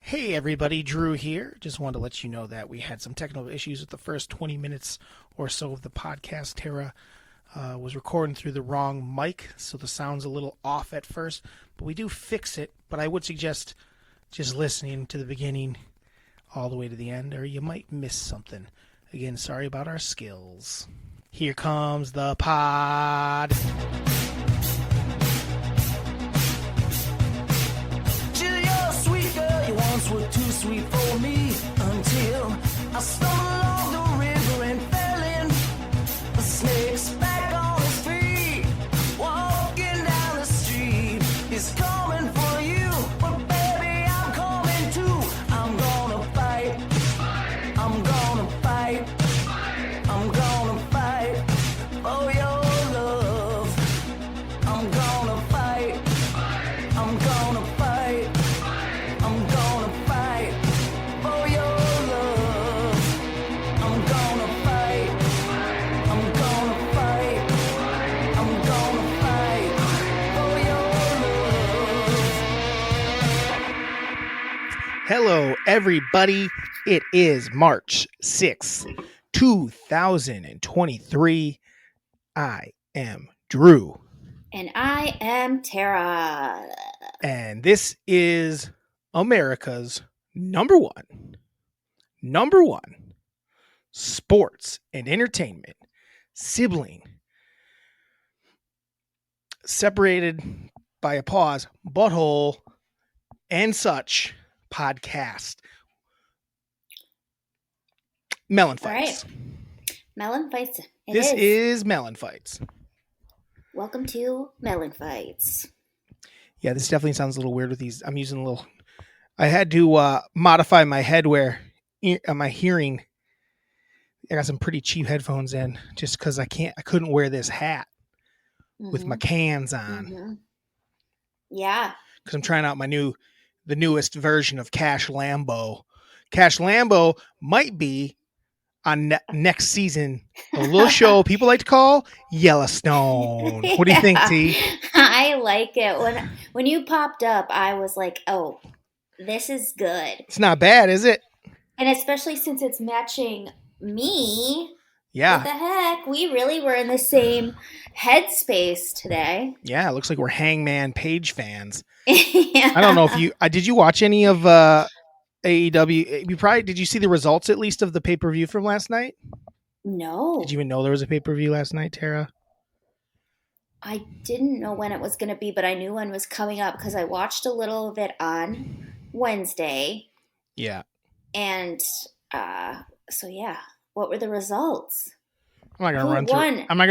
Hey everybody, Drew here. Just wanted to let you know that we had some technical issues with the first 20 minutes or so of the podcast. Tara was recording through the wrong mic, so the sound's a little off at first, but we do fix it. But I would suggest just listening to the beginning all the way to the end, or you might miss something. Again, sorry about our skills. Here comes the pod. Were too sweet for me until I stumbled along the river and fell in. The snake's back on his feet, walking down the street. He's coming for you, but baby, I'm coming too. I'm gonna fight. I'm gonna fight. I'm gonna fight for your love. I'm gonna fight. I'm gonna fight. I'm gonna fight for your love. I'm gonna fight. I'm gonna fight. I'm gonna fight for your love. Hello, everybody. It is March 6th, 2023. I am Drew. And I am Tara. And this is America's number one sports and entertainment sibling, separated by a pause, butthole, and such podcast. MELLONfights. All right. MELLONfights. This is MELLONfights. Welcome to MELLONfights. Yeah, this definitely sounds a little weird with these. I'm using a little. I had to modify my headwear, my hearing. I got some pretty cheap headphones in just because I couldn't wear this hat with my cans on. Mm-hmm. Yeah. Because I'm trying out the newest version of Cash Lambo. Cash Lambo might be on next season, a little show people like to call Yellowstone. What do you think, T? I like it. When you popped up, I was like, oh, this is good. It's not bad, is it? And especially since it's matching me. Yeah. What the heck? We really were in the same headspace today. Yeah, it looks like we're Hangman Page fans. Yeah. I don't know if you did you watch any of AEW? Did you see the results at least of the pay-per-view from last night? No. Did you even know there was a pay-per-view last night, Tara? I didn't know when it was going to be, but I knew when it was coming up because I watched a little of it on Wednesday. Yeah. And so yeah, what were the results? I'm not gonna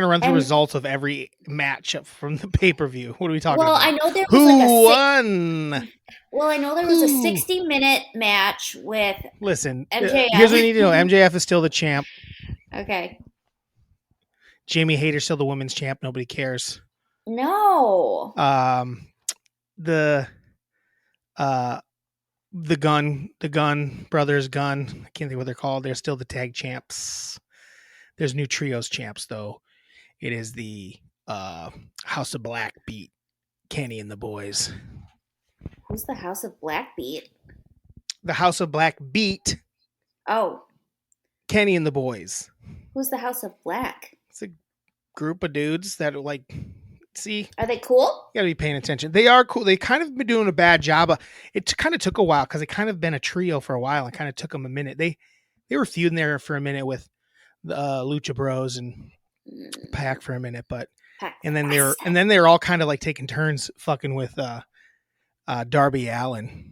run through results of every match from the pay-per-view. What are we talking about? Well, I know there was Who won? Well, I know there was a 60-minute match with Listen, MJF. Here's what you need to know. MJF is still the champ. Okay. Jamie Hayter's still the women's champ. Nobody cares. No. The Gun Brothers Gun. I can't think what they're called. They're still the tag champs. There's new trios champs though. It is the House of Black beat Kenny and the boys. Who's the House of Black beat? The House of Black beat Oh. Kenny and the boys. Who's the House of Black? It's a group of dudes that are like, see, Are they cool? you gotta be paying attention. They are cool. They kind of been doing a bad job. It kind of took a while because they kind of been a trio for a while. It kind of took them a minute. They were feuding there for a minute with the Lucha Bros and Pac for a minute, but and then they were all kind of like taking turns fucking with Darby Allin.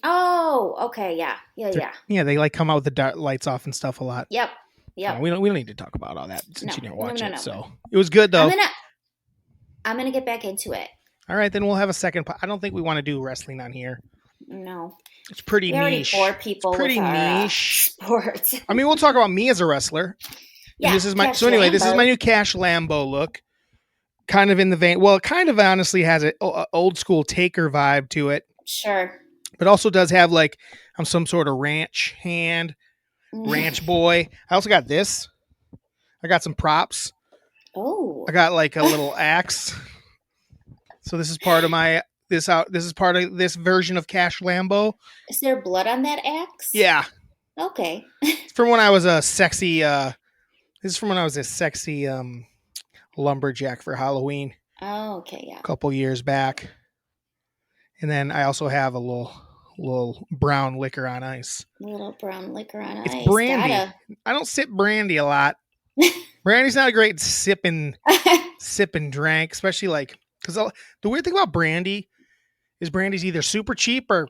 Oh, okay, yeah. Yeah, they like come out with the lights off and stuff a lot. Yep. We don't need to talk about all that since you didn't watch it. No. So it was good though. I'm gonna get back into it. All right, then we'll have a second. I don't think we want to do wrestling on here. No, it's pretty niche. Bore people. It's pretty niche sports. I mean, we'll talk about me as a wrestler. Yeah. This is this is my new Cash Lambo look. Kind of in the vein. Well, it kind of honestly has an old school Taker vibe to it. Sure. But also does have like I'm some sort of ranch hand, ranch boy. I also got this. I got some props. Oh. I got like a little axe. So this is part of my this out. This is part of this version of Cash Lambo. Is there blood on that axe? Yeah, Okay. it's from when I was a sexy. This is from when I was a sexy lumberjack for Halloween Oh, okay, yeah. a couple years back. And then I also have a little brown liquor on ice. Little brown liquor on It's ice. brandy. I don't sip brandy a lot. Brandy's not a great sipping drink, especially like because the weird thing about brandy is brandy's either super cheap or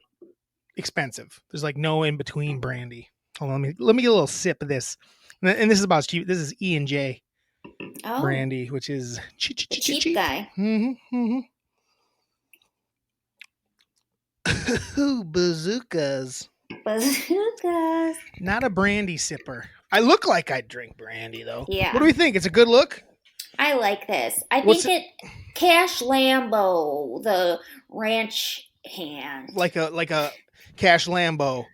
expensive. There's like no in between brandy. Hold on, let me get a little sip of this. And this is about cheap. This is E&J brandy, which is the cheap guy. Mm-hmm. Bazookas. Bazookas. Not a brandy sipper. I look like I drink brandy though. Yeah. What do we think? It's a good look. I like this. I What's think Cash Lambo, the ranch hand. Like a Cash Lambo.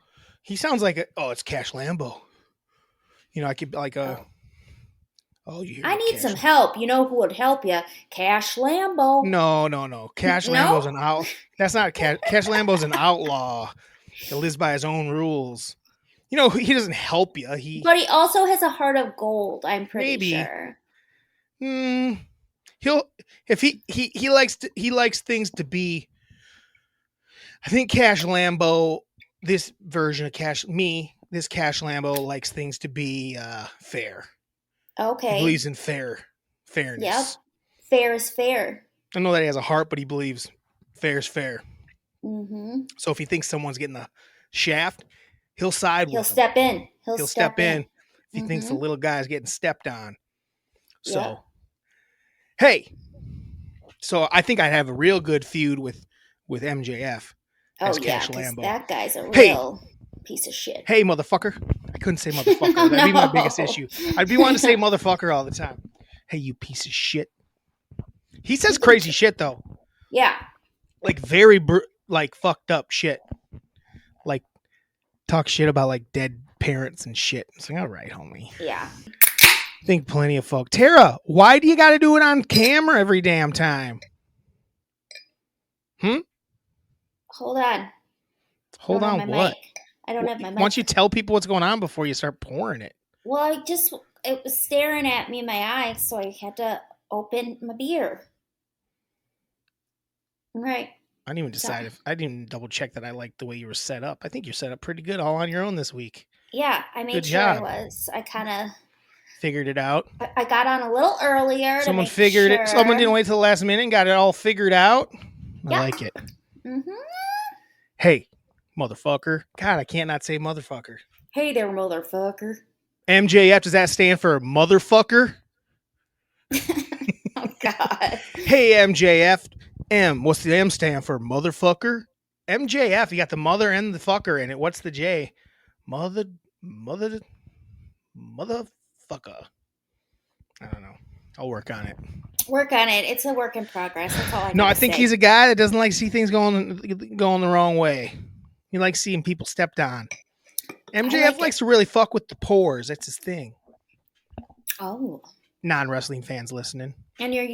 He sounds like it's Cash Lambo. You know, I could like a. Oh, you. I need some help. You know who would help you? Cash Lambo. No. Cash Lambo's an out. That's not Cash. Cash Lambo's an outlaw that lives by his own rules. You know, he doesn't help you. But he also has a heart of gold. I'm pretty sure. He'll if he likes things to be. I think Cash Lambo, this version of this Cash Lambo likes things to be fair. Okay. He believes in fairness. Yep. Fair is fair. I know that he has a heart, but he believes fair is fair. Mm-hmm. So if he thinks someone's getting the shaft, he'll side with him. He'll step in. He'll step in if he thinks the little guy's getting stepped on. So, hey. So I think I'd have a real good feud with MJF. Oh, Cash yeah, Lambo. That guy's a real piece of shit. Hey, motherfucker. I couldn't say motherfucker. That'd be my biggest issue. I'd be wanting to say motherfucker all the time. Hey, you piece of shit. He says crazy shit, though. Yeah. Like, very, fucked up shit. Like, talk shit about, like, dead parents and shit. It's like, all right, homie. Yeah. Think plenty of folk. Tara, why do you got to do it on camera every damn time? Hold on. Hold on, what? I don't have my mic. Why don't you tell people what's going on before you start pouring it? Well, it was staring at me in my eyes, so I had to open my beer. Right. I didn't even decide I didn't even double check that I liked the way you were set up. I think you're set up pretty good all on your own this week. Yeah, I made sure I was. I kind of figured it out. I got on a little earlier. Someone figured it. Someone didn't wait till the last minute and got it all figured out. I like it. Mm-hmm. Hey, motherfucker. God, I can't not say motherfucker. Hey there, motherfucker. MJF, does that stand for motherfucker? Oh, God. Hey, MJF. What's the M stand for? Motherfucker? MJF, you got the mother and the fucker in it. What's the J? Motherfucker. I don't know. I'll work on it. Work on it. It's a work in progress. That's all I No, I think he's a guy that doesn't like to see things going the wrong way. He likes seeing people stepped on. MJF likes to really fuck with the pores. That's his thing. Oh. Non-wrestling fans listening. And you'll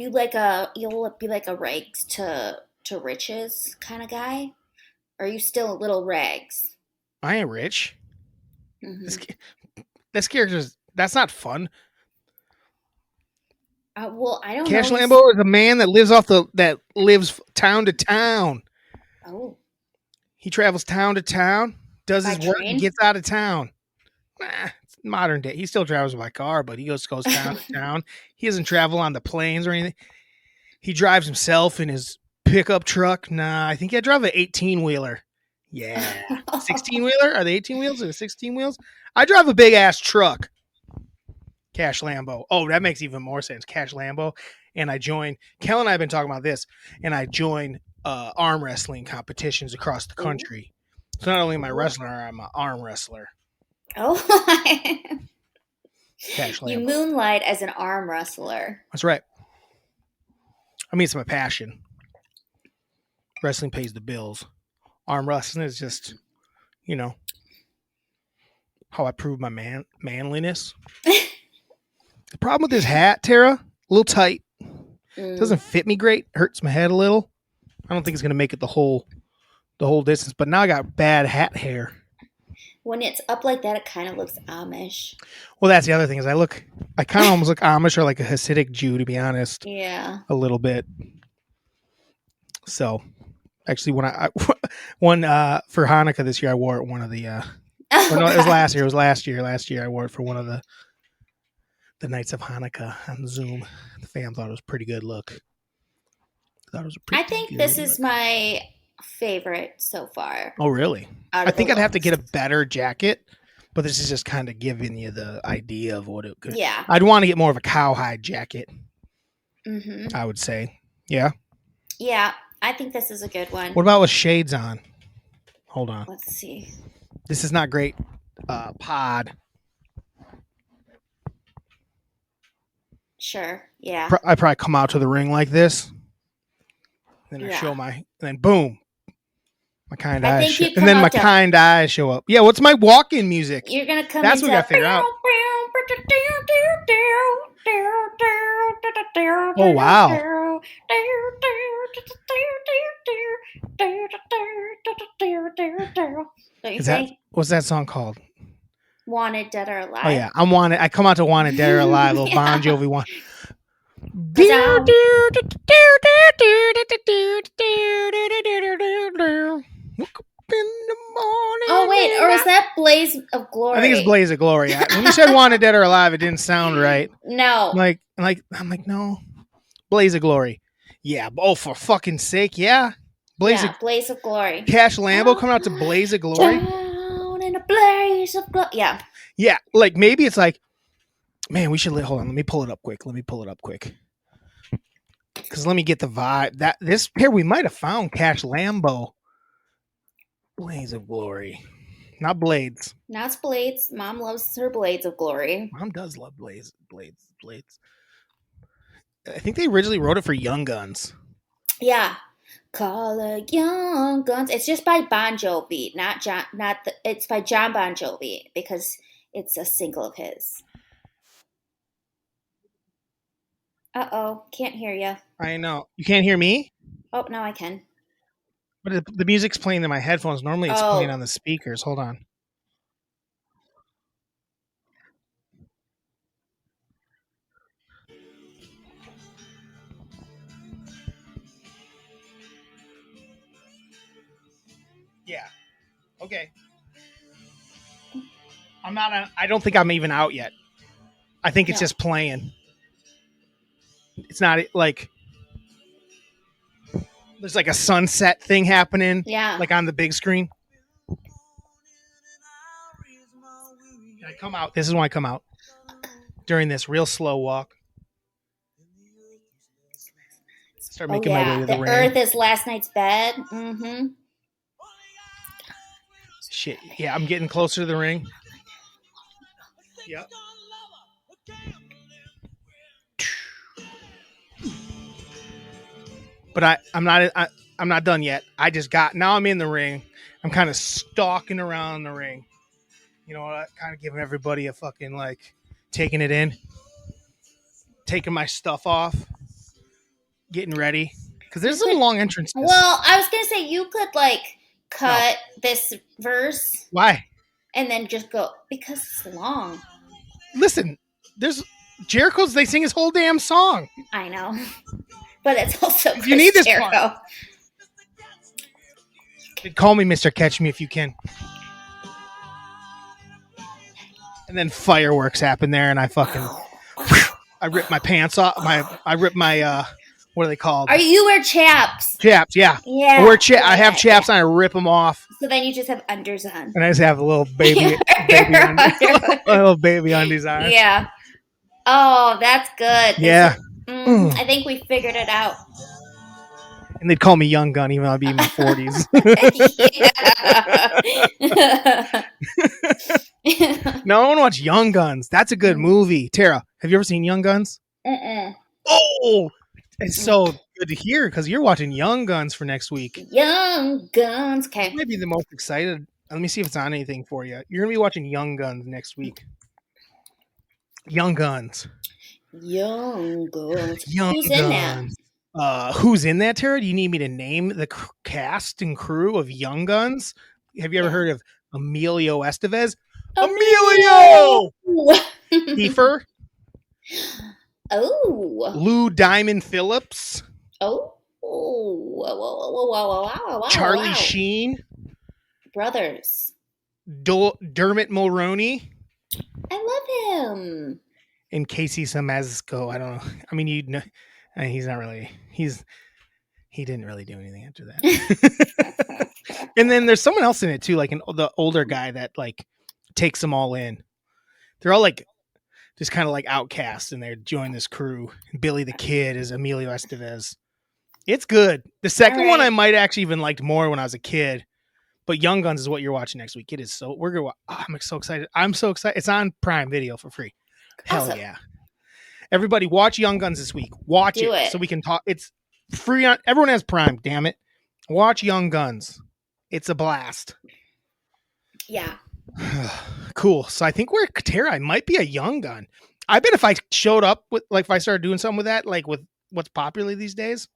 be like a rags to riches kind of guy? Or are you still a little rags? I ain't rich. Mm-hmm. This that's not fun. Well, I don't Cash know. Lambo is a man that lives town to town. Oh. He travels town to town, does his work, and gets out of town. It's modern day. He still travels by car, but he goes town to town. He doesn't travel on the planes or anything. He drives himself in his pickup truck. Nah, I think I drive an 18-wheeler. Yeah. 16-wheeler? Are they 18 wheels or 16 wheels? I drive a big ass truck. Cash Lambo. Oh, that makes even more sense. Cash Lambo. And I joined, Kel and I have been talking about this, and I joined arm wrestling competitions across the country. So not only am I a wrestler, I'm an arm wrestler. Oh. Cash Lambo. You moonlight as an arm wrestler. That's right. I mean, it's my passion. Wrestling pays the bills. Arm wrestling is just, how I prove my manliness. The problem with this hat, Tara, a little tight. Doesn't fit me great. Hurts my head a little. I don't think it's gonna make it the whole distance. But now I got bad hat hair. When it's up like that, it kind of looks Amish. Well, that's the other thing is I kind of almost look Amish or like a Hasidic Jew, to be honest. Yeah. A little bit. So, actually, when for Hanukkah this year, I wore it one of the. Or no, it was last year. It was last year. Last year, I wore it for one of the nights of Hanukkah on Zoom. The fam thought it was a pretty good look. Thought it was a pretty. I think this is my favorite so far. Oh, really? Out I of think the I'd have to ones. get a better jacket, but this is just kind of giving you the idea of what it could. Yeah. I'd want to get more of a cowhide jacket. Mm-hmm. I would say. Yeah. Yeah, I think this is a good one. What about with shades on? Hold on. Let's see. This is not great. Pod. Sure. Yeah. I probably come out to the ring like this. Then I Yeah. show and then boom. My kind I eyes. think you And then come my out to- kind eyes show up. Yeah, what's my walk-in music? You're gonna come. That's what we into gotta figure out. Oh, wow. Don't you think? What's that song called? Wanted, Dead or Alive. Oh yeah, I'm wanted. I come out to Wanted Dead or Alive. Little Bon Yeah. Jovi one. Woke up in the morning. Oh wait, or is that Blaze of Glory? I think it's Blaze of Glory. When you said Wanted Dead or Alive, it didn't sound right. No. I'm like, no. Blaze of Glory. Yeah. Oh, for fucking sake, yeah. Blaze of Glory. Cash Lambo coming out to Blaze of Glory. Down in a blaze of glory. Yeah. Yeah, like maybe it's like, man, we should hold on. Let me pull it up quick. Because let me get the vibe. We might have found Cash Lambo. Blaze of Glory, not Blades. Now it's Blades. Mom loves her Blades of Glory. Mom does love Blades. I think they originally wrote it for Young Guns. Yeah. Call a Young Guns. It's just by Bon Jovi, not John. It's by John Bon Jovi because it's a single of his. Uh-oh, can't hear you. I know. You can't hear me? Oh, now I can. But the music's playing in my headphones. Normally it's playing on the speakers. Hold on. Yeah. Okay. I don't think I'm even out yet. I think it's just playing. It's not like there's like a sunset thing happening. Yeah. Like on the big screen. I come out. This is when I come out. During this real slow walk. Start making my way to the ring. The earth is last night's bed. Mm-hmm. Shit. Yeah, I'm getting closer to the ring. Yep. But I'm not done yet. Now I'm in the ring. I'm kind of stalking around the ring. You know what? Kind of giving everybody a fucking like taking it in. Taking my stuff off. Getting ready. Because there's some long entrances. Well, I was going to say you could like cut this verse. Why? And then just go, because it's long. Listen, they sing his whole damn song. I know. But it's also you need this Jericho. part. Call me Mr. Catch Me If You Can. And then fireworks happen there, and I fucking I rip my pants off. I rip my what are they called? You wear chaps. Chaps, yeah. Yeah. I have chaps, and I rip them off. So then you just have unders on. And I just have a little baby undies on. Yeah. Oh, that's good. Yeah. I think we figured it out. And they'd call me Young Gun, even though I'd be in my 40s. No, I want to watch Young Guns. That's a good movie. Tara, have you ever seen Young Guns? Oh, it's so good to hear because you're watching Young Guns for next week. Young Guns. Okay. You might be the most excited. Let me see if it's on anything for you. You're going to be watching Young Guns next week. Young Guns. Young Guns. Young Who's Guns. in that? Who's in that, Tara? Do you need me to name the cast and crew of Young Guns? Have you ever Yeah. heard of Emilio Estevez? Emilio! Emilio! Kiefer, Oh. Lou Diamond Phillips, Oh. Whoa, whoa, whoa, whoa, whoa, wow, wow, Charlie wow. Sheen, Brothers. Dermot Mulroney, I love him. and Casey Samazco. I don't know. I mean, you know, he's not really. He didn't really do anything after that. And then there's someone else in it too, like the older guy that like takes them all in. They're all like just kind of like outcasts, and they join this crew. Billy the Kid is Emilio Estevez. It's good. The second one I might actually even liked more when I was a kid. But Young Guns is what you're watching next week. It is so we're gonna. Oh, I'm so excited. I'm so excited. It's on Prime Video for free. Hell Awesome. yeah! Everybody, watch Young Guns this week. Watch Do it. so we can talk. It's free on. Everyone has Prime. Damn it! Watch Young Guns. It's a blast. Yeah. Cool. So I think we're Tara. I might be a Young Gun. I bet if I showed up with like if I started doing something with that, like with what's popular these days,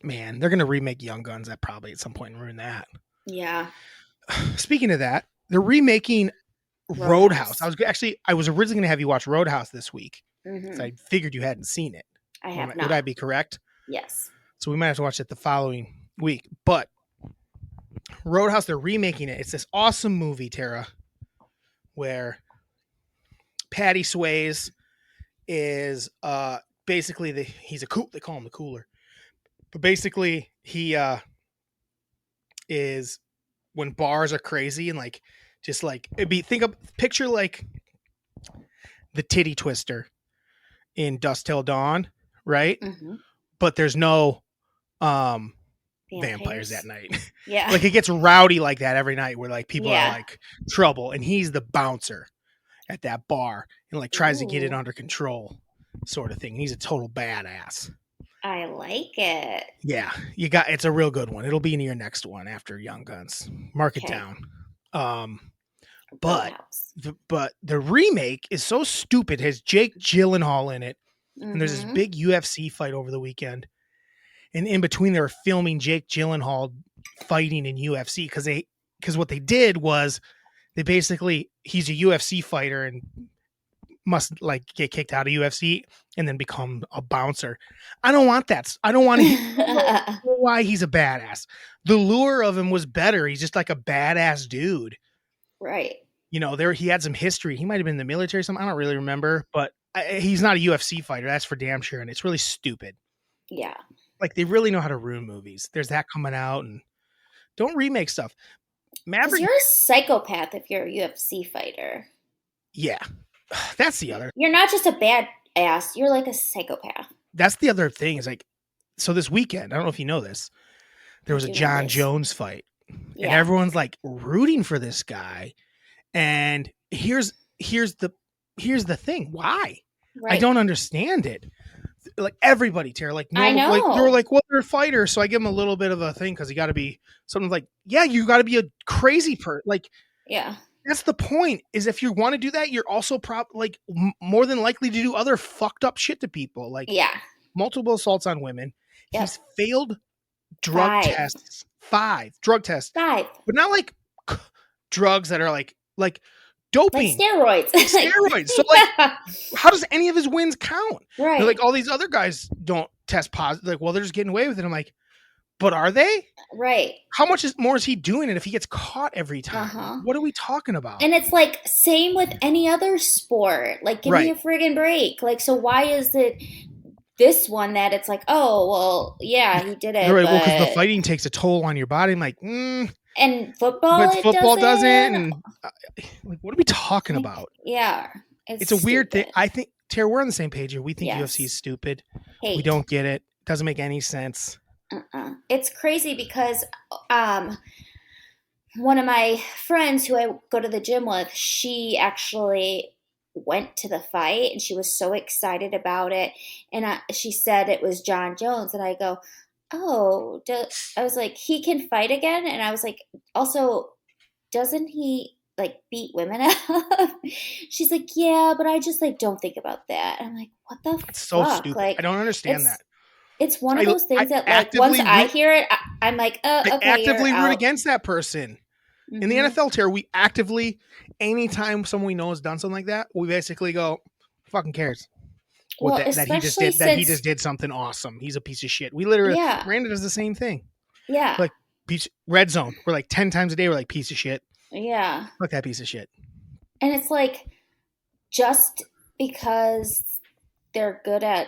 man, they're gonna remake Young Guns at probably at some point and ruin that. Yeah. Speaking of that, they're remaking Roadhouse. I was originally going to have you watch Roadhouse this week. Mm-hmm. I figured you hadn't seen it. I have not. Would I be correct? Yes. So we might have to watch it the following week. But Roadhouse, they're remaking it. It's this awesome movie, Tara, where Patty Swayze is basically he's a cool. They call him the cooler, but basically he is when bars are crazy and like just like picture like the titty twister in Dust Till Dawn, right? Mm-hmm. But there's no vampires that night. Yeah. Like it gets rowdy like that every night where like people are like trouble, and he's the bouncer at that bar and like tries to get it under control, sort of thing. He's a total badass. I like it. Yeah, it's a real good one. It'll be in your next one after Young Guns. Mark it down. But the remake is so stupid. It has Jake Gyllenhaal in it, and there's this big UFC fight over the weekend. And in between, they were filming Jake Gyllenhaal fighting in UFC because what they did was he's a UFC fighter and must like get kicked out of UFC and then become a bouncer. I don't want that. I don't want to why he's a badass. The lure of him was better. He's just like a badass dude. Right. You know, he had some history. He might have been in the military or something. I don't really remember, but he's not a UFC fighter. That's for damn sure. And it's really stupid. Yeah. Like they really know how to ruin movies. There's that coming out, and don't remake stuff. Maverick, you're a psychopath if you're a UFC fighter. Yeah. That's the other. You're not just a badass. You're like a psychopath. That's the other thing is like, so this weekend, I don't know if you know this, there was a John Jones fight, and everyone's like rooting for this guy. And here's the thing. Why? Right. I don't understand it. Like everybody, Tara, like I know. Like you're like, well, they're fighters, so I give them a little bit of a thing because you got to be something like, yeah, you got to be a crazy person. Like, yeah, that's the point. Is if you want to do that, you're also more than likely to do other fucked up shit to people, like multiple assaults on women. Yep. He's failed drug tests, 5 drug tests, 5, but not like drugs that are like doping, like steroids. So like, how does any of his wins count? Right. They're like all these other guys don't test positive. Like, well, they're just getting away with it. I'm like, but are they? Right. How much more is he doing it if he gets caught every time? What are we talking about? And it's like same with any other sport. Like, give me a friggin' break. Like, so why is it this one that it's like, oh, well, yeah, he did it. Right. Well, because the fighting takes a toll on your body. I'm like, And football, but football doesn't. And like, what are we talking about? Yeah, it's a weird thing. I think, Tara, we're on the same page here. We think UFC is stupid. We don't get it. Doesn't make any sense. It's crazy because one of my friends who I go to the gym with, she actually went to the fight and she was so excited about it. And she said it was John Jones. And I go, oh, I was like, he can fight again? And I was like, also, doesn't he like beat women up? She's like, yeah, but I just like don't think about that. And I'm like, what the fuck? It's so stupid. Like, I don't understand that. it's one of those I things that, like, once actively I root. hear it, I'm like, oh, I okay, you're actively root out. against that person. In the Mhm. NFL tier, we actively, anytime someone we know has done something like that, we basically go, fucking cares what Well, that he just especially did. That he since, just did something awesome. He's a piece of shit. We literally, yeah, Miranda does the same thing. yeah, Like red zone. We're like 10 times a day. We're like piece of shit. yeah. Fuck that piece of shit. And it's like, just because they're good at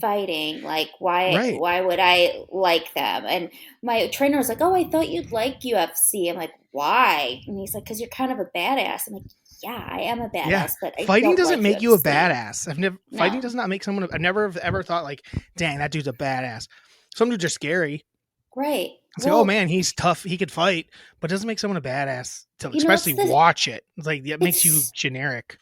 fighting, like, Right. why would I like them? And my trainer was like, oh, I thought you'd like UFC. I'm like, why? And he's like, because you're kind of a badass. I'm like, yeah, I am a Yeah. badass, but I Fighting don't doesn't like make you a UFC. badass. Fighting No. does not make someone, I've never ever thought like, dang, that dude's a badass. Some dudes are scary. Right. It's like, oh Well, man, he's tough. He could fight, but it doesn't make someone a badass to it's especially the watch it. It's like, it makes you it's generic.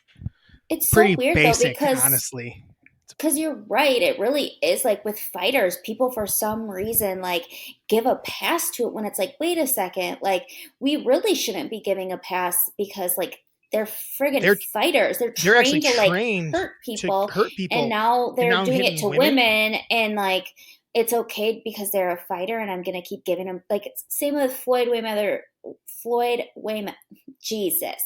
it's so Pretty weird though, basic, honestly. because you're right, it really is. Like, with fighters, people for some reason, like, give a pass to it when it's like, wait a second, like, we really shouldn't be giving a pass because, like, they're friggin' They're fighters. They're they're actually trained to, like, trained hurt to people, hurt and people, now and they're now I'm doing it hitting to women. women, and, like, it's okay because they're a fighter, and I'm gonna keep giving them, like, it's same with Floyd Wayman, Jesus,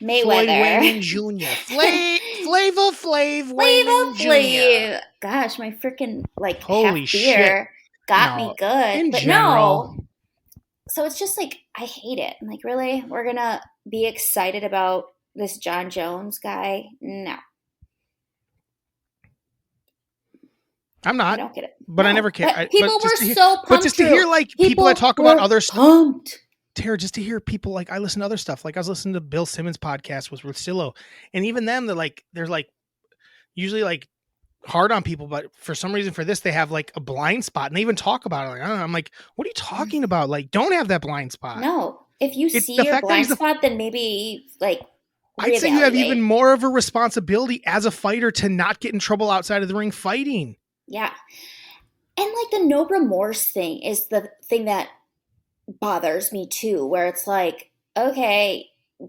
Floyd Mayweather. Wayman Jr. Flavor Flav Flavor Wayman Jr. Flav. Gosh, my freaking, like, half Holy shit. beer got No, me good. in But general, no. So it's just like, I hate it. I'm like, really? We're gonna be excited about this John Jones guy? No, I'm I not, don't get it. but I never No. care. But people were so But pumped just to hear too. like people that People talk about were other pumped. Tara, just to hear people like I listen to other stuff. Like I was listening to Bill Simmons' podcast with Russillo, and even them, they're like usually like hard on people, but for some reason for this they have like a blind spot, and they even talk about it. Like I don't know, I'm like, what are you talking about? Like, don't have that blind spot. No. If you It's see the your fact that blind spot, then maybe, like, I'd say you have even reevaluate. more of a responsibility as a fighter to not get in trouble outside of the ring fighting. Yeah. And, like, the no remorse thing is the thing that bothers me too, where it's like, okay,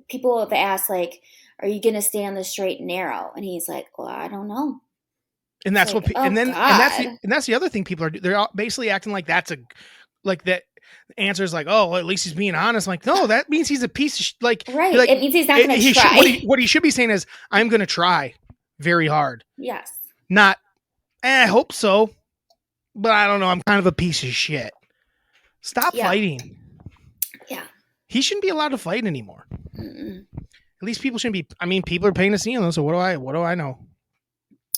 people have asked, like, are you going to stay on the straight and narrow? And he's like, well, I don't know. And It's that's like, oh, and that's the other thing people are they're all basically acting like that's a like that answer is like, oh, well, at least he's being honest. I'm like, no, that means he's a piece of right. like It means he's not going to try. what he should be saying is, I'm going to try very hard. Yes. Not, I hope so, but I don't know. I'm kind of a piece of shit. Stop Yeah. fighting. Yeah. He shouldn't be allowed to fight anymore. Mm-mm. At least people shouldn't be. I mean, people are paying to see him. So what do I know?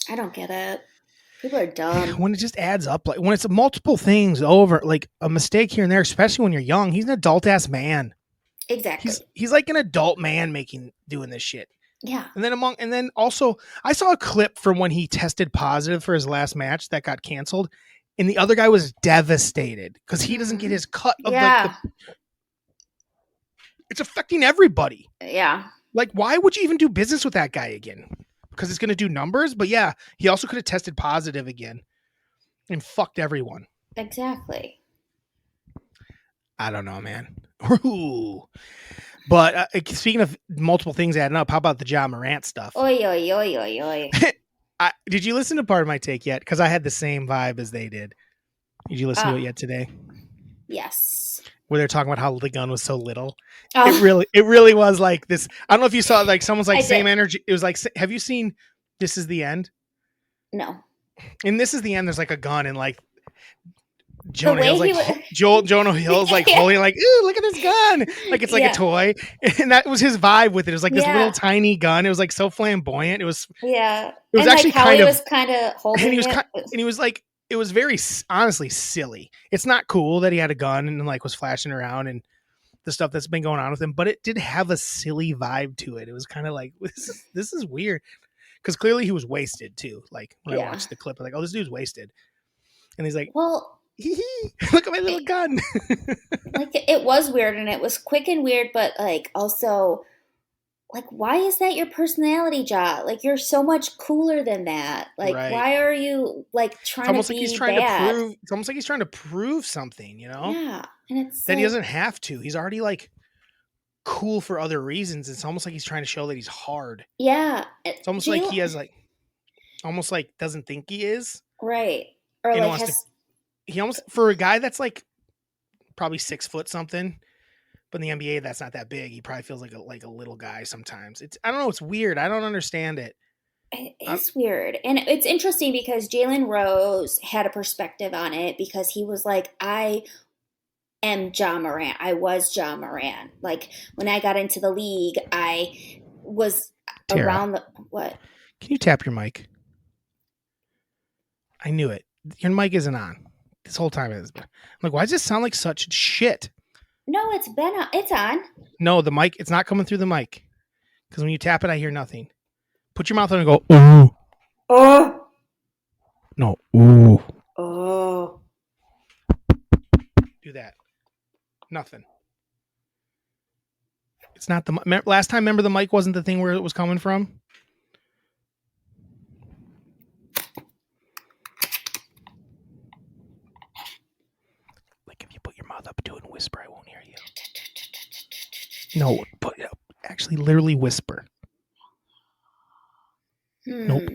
I don't get it. People are dumb. When it just adds up, like when it's multiple things over, like a mistake here and there, especially when you're young. He's an adult ass man. Exactly. He's like an adult man doing this shit. Yeah. And then also I saw a clip from when he tested positive for his last match that got canceled, and the other guy was devastated because he doesn't get his cut of Yeah. it's affecting everybody. Yeah. Like, why would you even do business with that guy again? Because it's going to do numbers. But yeah, he also could have tested positive again and fucked everyone. Exactly. I don't know, man. Ooh. But speaking of multiple things adding up, how about the John Morant stuff? Oi, oi, oi, oi, oi. Did you listen to part of my take yet? Because I had the same vibe as they did. Did you listen to it yet today? Yes. Where they're talking about how the gun was so little. Oh. It really was like this. I don't know if you saw it, like someone's like I same did. energy. It was like, have you seen This Is the End? No. In This Is the End, there's like a gun and like The way Jonah Hill's like Jonah Hill's like Yeah. holding like, ooh, look at this gun. Like it's like Yeah. a toy. And that was his vibe with it. It was like this Yeah. little tiny gun. It was like so flamboyant. It was Yeah. It was and actually like how kind he of was kind of holding and he was it. and he was like, it was very honestly silly. It's not cool that he had a gun and like was flashing around and the stuff that's been going on with him, but it did have a silly vibe to it. It was kind of like, this is weird. Because clearly he was wasted too. Like when I watched the clip, I'm like, oh, this dude's wasted. And he's like, well, look at my little gun. like, it was weird, and it was quick and weird, but like also, like, why is that your personality, Ja? Like, you're so much cooler than that. Like, Right. why are you like trying to be bad? It's almost like he's trying to prove something, you know? Yeah, and it's that like, he doesn't have to. He's already like cool for other reasons. It's almost like he's trying to show that he's hard. yeah. It's almost like he has like almost like doesn't think he is. Right. Or and like wants to. has He almost for a guy that's like probably 6 foot something, but in the NBA that's not that big. He probably feels like a little guy sometimes. It's I don't know. It's weird. I don't understand it. it I, is weird. And it's interesting because Jalen Rose had a perspective on it because he was like, I am Ja Morant. I was Ja Morant. Like when I got into the league, I was Tara, around the what? can you tap your mic? I knew it. Your mic isn't on this whole time. It has been. I'm like, why does this sound like such shit? No, it's on. No, the mic. It's not coming through the mic because when you tap it, I hear nothing. Put your mouth on and go. Ooh. Oh. No. Ooh. Oh. Do that. Nothing. It's not the last time. Remember, the mic wasn't the thing where it was coming from. Like if you put your mouth up to it and whisper, I won't hear you. No, but actually, literally whisper. Nope.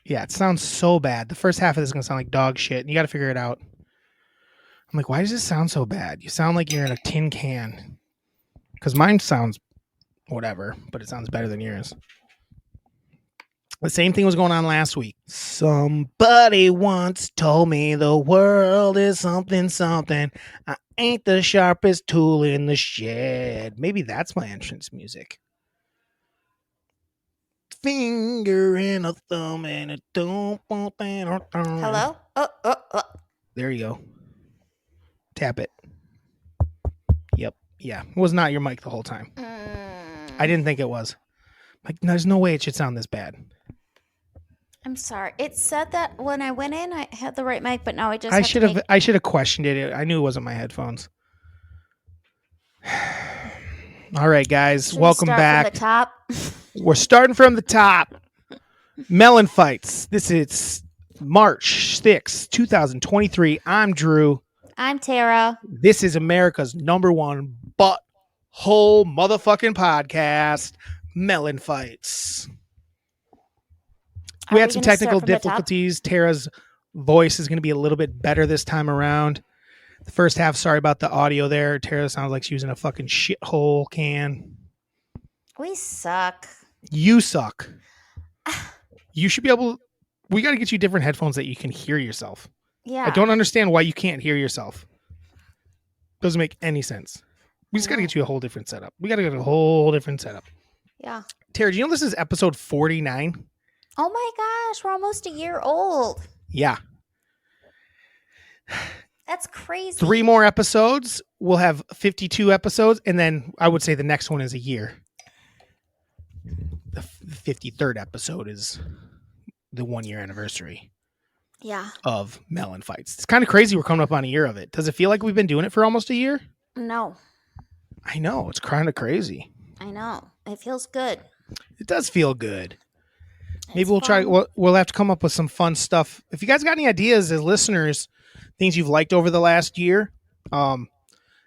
Yeah, it sounds so bad. The first half of this is gonna sound like dog shit, and you got to figure it out. I'm like, why does this sound so bad? You sound like you're in a tin can. Because mine sounds whatever, but it sounds better than yours. The same thing was going on last week. Somebody once told me the world is something, something. I ain't the sharpest tool in the shed. Maybe that's my entrance music. Finger and a thumb and a thumb. Hello? Oh. There you go. Tap it. Yep. Yeah. It was not your mic the whole time. I didn't think it was. Like, there's no way it should sound this bad. I'm sorry. It said that when I went in, I had the right mic, but now I just I should have questioned it. I knew it wasn't my headphones. All right, guys, welcome back. From the top. We're starting from the top. Melon Fights. This is March 6th, 2023. I'm Drew. I'm Tara. This is America's #1 butthole motherfucking podcast, Melon Fights. We had some technical difficulties. Tara's voice is going to be a little bit better this time around. The first half, sorry about the audio there. Tara sounds like she was in a fucking shithole can. We suck. You suck. You should be able... We got to get you different headphones that you can hear yourself. Yeah. I don't understand why you can't hear yourself. Doesn't make any sense. We just got to get you a whole different setup. We got to get a whole different setup. Yeah. Tara, do you know this is episode 49? Oh my gosh, we're almost a year old. Yeah. That's crazy. 3 more episodes. We'll have 52 episodes. And then I would say the next one is a year. The 53rd episode is the 1-year anniversary. Yeah. Of Melon Fights. It's kind of crazy we're coming up on a year of it. Does it feel like we've been doing it for almost a year? No. I know. It's kind of crazy. I know. It feels good. It does feel good. Maybe It's we'll try. fun. We'll have to come up with some fun stuff. If you guys got any ideas as listeners, things you've liked over the last year,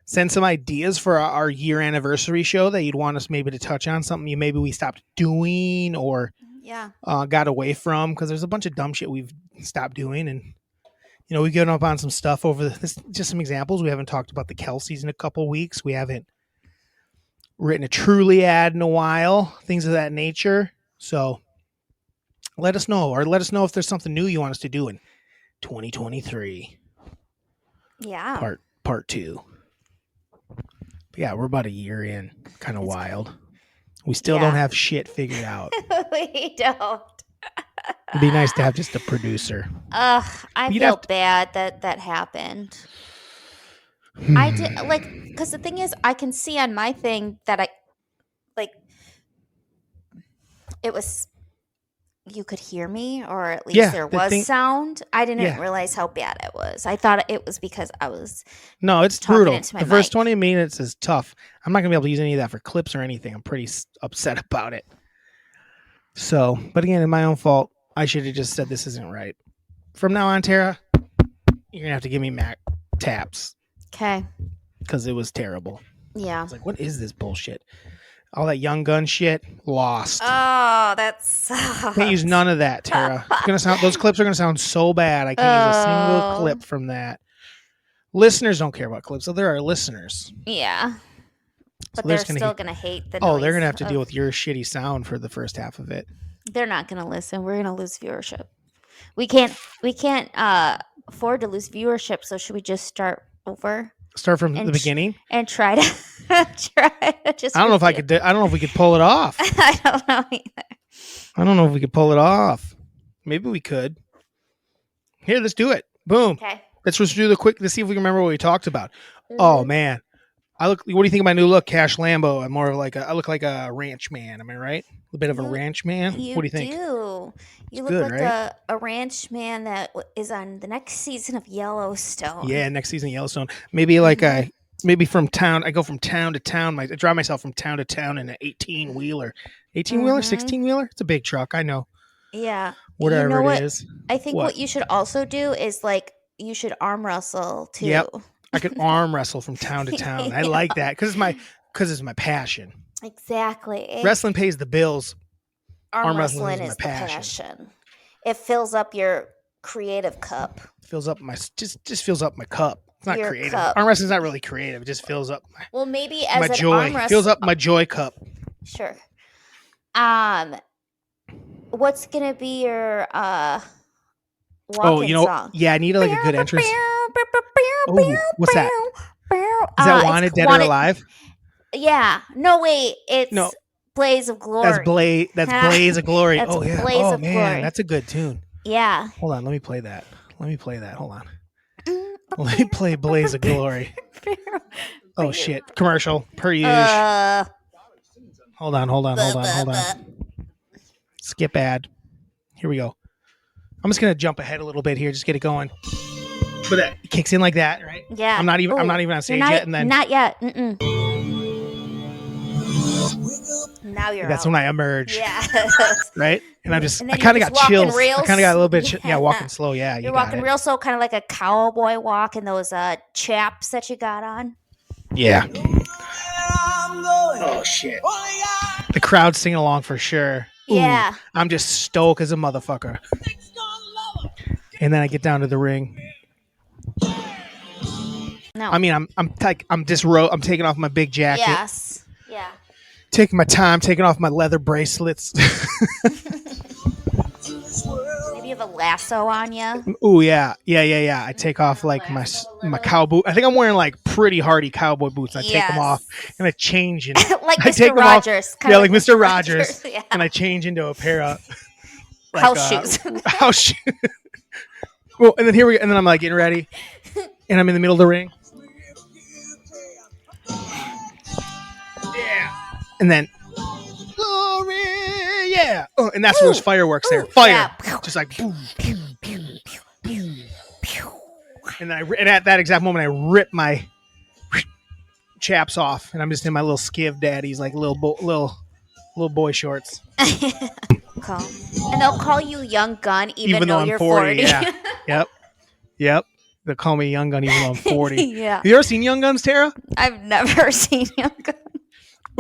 send some ideas for our year anniversary show that you'd want us maybe to touch on. Something maybe we stopped doing or Yeah. got away from, because there's a bunch of dumb shit we've stopped doing. And, you know, we've given up on some stuff over this. Just some examples. We haven't talked about the Kelseys in a couple weeks. We haven't written a Truly ad in a while, things of that nature. So let us know, or let us know if there's something new you want us to do in 2023. Yeah. Part 2. But yeah, we're about a year in. Kind of wild. We still don't have shit figured out. We don't. It'd be nice to have just a producer. I You'd feel have to- bad that happened. I did because the thing is, I can see on my thing that it was, you could hear me, or at least there was sound. I didn't realize how bad it was. I thought it was because I was No, it's talking brutal. into my The first mic. 20 minutes is tough. I'm not gonna be able to use any of that for clips or anything. I'm pretty upset about it. So, but again, in my own fault. I should have just said this isn't right. From now on, Tara, you're gonna have to give me Mac taps Okay. because it was terrible. I Yeah. was like, what is this bullshit? All that Young Gun shit, lost. Oh, that sucks. Can't use none of that, Tara. It's gonna sound. Those clips are gonna sound so bad. I can't use a single clip from that. Listeners don't care about clips, so there are listeners. Yeah. But So they're still going to hate the noise. Oh, they're going to have to deal with your shitty sound for the first half of it. They're not going to listen. We're going to lose viewership. We can't afford to lose viewership, so should we just start over? Start from the beginning? And try to just I don't know if I could I don't know if we could pull it off. I don't know either. I don't know if we could pull it off. Maybe we could. Here, let's do it. Boom. Okay. Let's just do let's see if we can remember what we talked about. Mm-hmm. Oh man. What do you think of my new look, Cash Lambo? I'm more of I look like a ranch man. Am I right? A bit of a ranch man. What do you think? You look good, like right? a ranch man that is on the next season of Yellowstone. Yeah, next season of Yellowstone. Maybe maybe from town. I go from town to town. I drive myself from town to town in an 18-wheeler. 18-wheeler? 16-wheeler? It's a big truck. I know. Yeah. Whatever it is. I think what you should also do is you should arm wrestle too. Yep. I could arm wrestle from town to town. I like that because it's my passion. Exactly. Wrestling pays the bills. Arm wrestling is the passion. It fills up your creative cup. Fills up just fills up my cup. It's not creative. Cup. Arm wrestling's not really creative. It just fills up maybe as my an joy. arm wrestler, Fills up my joy cup. Sure. What's gonna be your walking song? Yeah, I need a good entrance. Oh, what's that? Is that Wanted, Dead or Alive? Yeah. No, wait. It's Blaze of Glory. That's Blaze of Glory. That's oh yeah. Blaze oh of man, Glory. That's a good tune. Yeah. Hold on, let me play that. Hold on. Let me play Blaze of Glory. Oh shit. Commercial per usual. Hold on. Skip ad. Here we go. I'm just gonna jump ahead a little bit here, just get it going. But that kicks in like that, right? Yeah. I'm not even on stage yet, and then not yet. Now you're. That's out. when I emerge. Yeah. Right? And I kind of got chills. I kind of got a little bit. Walking slow. Yeah. You're walking real slow, kind of like a cowboy walk in those chaps that you got on. Yeah. Oh shit. The crowd's singing along for sure. Ooh, yeah. I'm just stoked as a motherfucker. And then I get down to the ring. No. I mean, I'm taking off my big jacket. Yes. Yeah. Taking my time, taking off my leather bracelets. Maybe you have a lasso on you. Oh yeah. I take off my cowboy. I think I'm wearing pretty hardy cowboy boots. I take them off and I change and like I Mr. Rogers. Yeah, like Mr. Rogers. Yeah. And I change into a pair of house shoes. House shoes. Well, and then here we go, and then I'm getting ready, and I'm in the middle of the ring. Yeah. And then, glory, yeah. Oh, and that's where there's fireworks there. Fire. Yeah. Just boom, pew, pew, pew, pew. And at that exact moment, I rip my chaps off, and I'm just in my little skiv daddies, little boy shorts. And they'll call you Young Gun even though you're 40. Yeah. Yep. They'll call me Young Gun even though I'm 40. Yeah. Have you ever seen Young Guns, Tara? I've never seen Young Guns.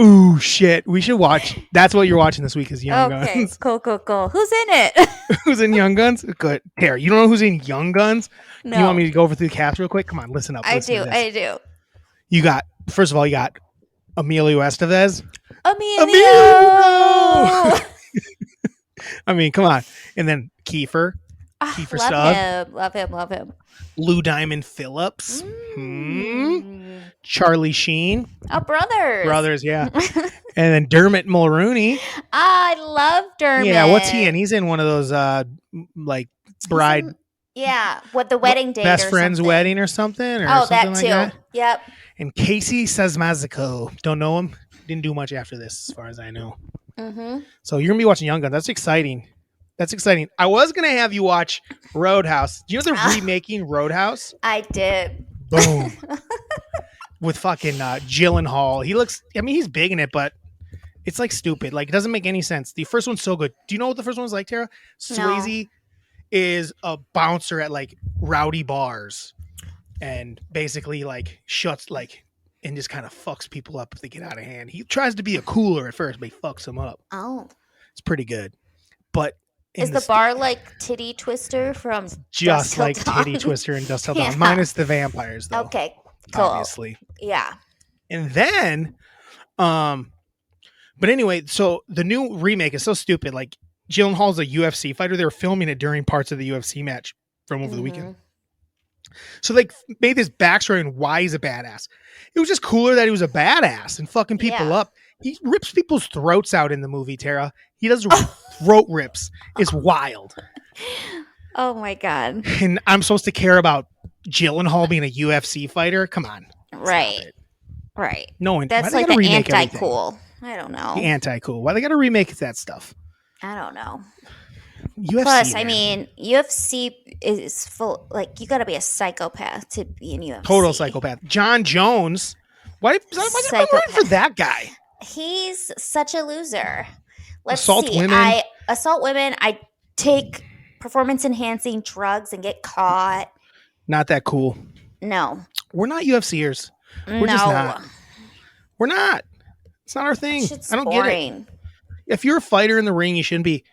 Ooh, shit. We should watch. That's what you're watching this week is Young Guns. Okay, cool. Who's in it? Who's in Young Guns? Good. Tara, you don't know who's in Young Guns? No. You want me to go over through the cast real quick? Come on, listen up. I do. First of all, you got Emilio Estevez. Emilio! I mean, come on. And then Kiefer. Kiefer Sugg. Love him. Lou Diamond Phillips. Charlie Sheen. Oh, brothers. Yeah. And then Dermot Mulrooney. I love Dermot. Yeah, what's he in? He's in one of those bride. What the wedding date? Best friend's wedding or something. Or something that too. That. Yep. And Casey Sazmazico. Don't know him. Didn't do much after this, as far as I know. Mm-hmm. So you're gonna be watching Young Guns. That's exciting. I was gonna have you watch Roadhouse. Do you know they're remaking Roadhouse? I did. Boom. With fucking Gyllenhaal. He's big in it, but it's stupid. It doesn't make any sense. The first one's so good. Do you know what the first one's like, Tara? Swayze is a bouncer at rowdy bars and basically shuts and just kind of fucks people up if they get out of hand. He tries to be a cooler at first, but he fucks them up. Oh. It's pretty good. But is the bar like Titty Twister from just Dusk like Till Dawn? Titty Twister and Dust Till Dawn, minus the vampires, though. Okay, cool. Obviously. Yeah. And then, but anyway, so the new remake is so stupid. Like, Gyllenhaal's a UFC fighter. They were filming it during parts of the UFC match from over the weekend. So they made this backstory on why he's a badass. It was just cooler that he was a badass and fucking people up. He rips people's throats out in the movie, Tara. He does throat rips. It's wild. Oh my God. And I'm supposed to care about Gyllenhaal being a UFC fighter? Come on. Right. Right. No one. That's like an anti-cool. I don't know. The anti-cool. Why they got to remake that stuff? I don't know. UFC, plus, man. I mean, UFC is full. Like, you got to be a psychopath to be in UFC. Total psychopath. John Jones. Why for that guy? He's such a loser. Let's assault see. women. I assault women. I take performance-enhancing drugs and get caught. Not that cool. No. We're not UFCers. We're just not. We're not. It's not our thing. I don't get it. If you're a fighter in the ring, you should be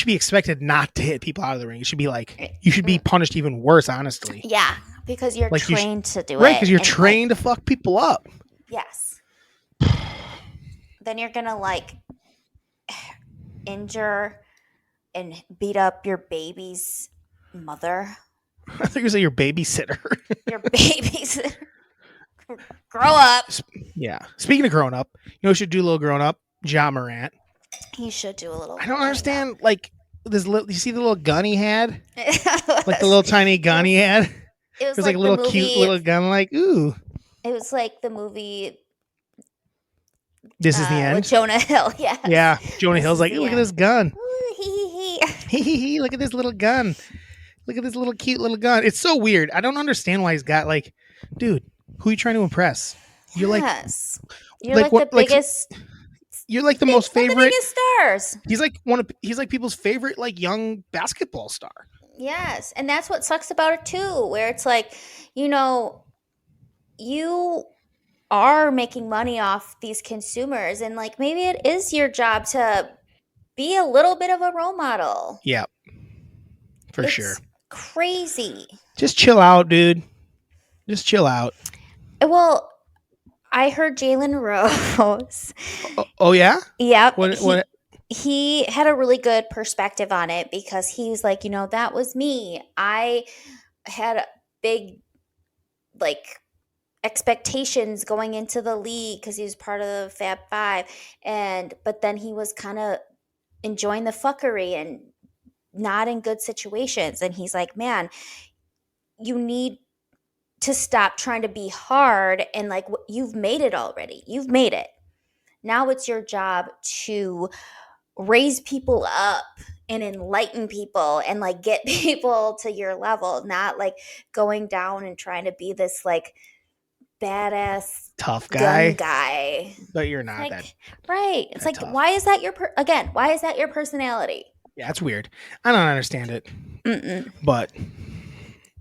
expected not to hit people out of the ring. It should be like, you should be punished even worse, honestly. Yeah, because you're like trained to do it. Right, because you're trained to fuck people up. Yes. Then you're going to like injure and beat up your baby's mother. I thought you were saying your babysitter. Your babysitter. Grow up. Yeah. Speaking of growing up, you know who should do a little growing up? Ja Morant. He should do a little. I don't understand. Like, this little, you see the little gun he had? Like the little tiny gun he had? It was like a little cute little gun, like, ooh. It was like the movie. This is the end? With Jonah Hill, yeah. Yeah. Jonah Hill's like, look at this gun. Hee. Look at this little gun. Look at this little cute little gun. It's so weird. I don't understand why he's got like, dude, who are you trying to impress? You're like the biggest. You're like the most favorite. The biggest stars. He's like people's favorite like young basketball star. Yes, and that's what sucks about it too, where it's like, you know, you are making money off these consumers, and like maybe it is your job to be a little bit of a role model. Yeah, for sure. Crazy. Just chill out, dude. Just chill out. Well, I heard Jalen Rose. Oh yeah? Yep. What? He had a really good perspective on it because he's like, you know, that was me. I had big, like, expectations going into the league because he was part of the Fab Five. But then he was kind of enjoying the fuckery and not in good situations. And he's like, man, you need to stop trying to be hard, and like, you've made it already. You've made it. Now it's your job to raise people up and enlighten people and like get people to your level, not like going down and trying to be this like badass tough guy. But you're not like, that. Right. It's like, tough. why is that why is that your personality? Yeah, it's weird. I don't understand it. But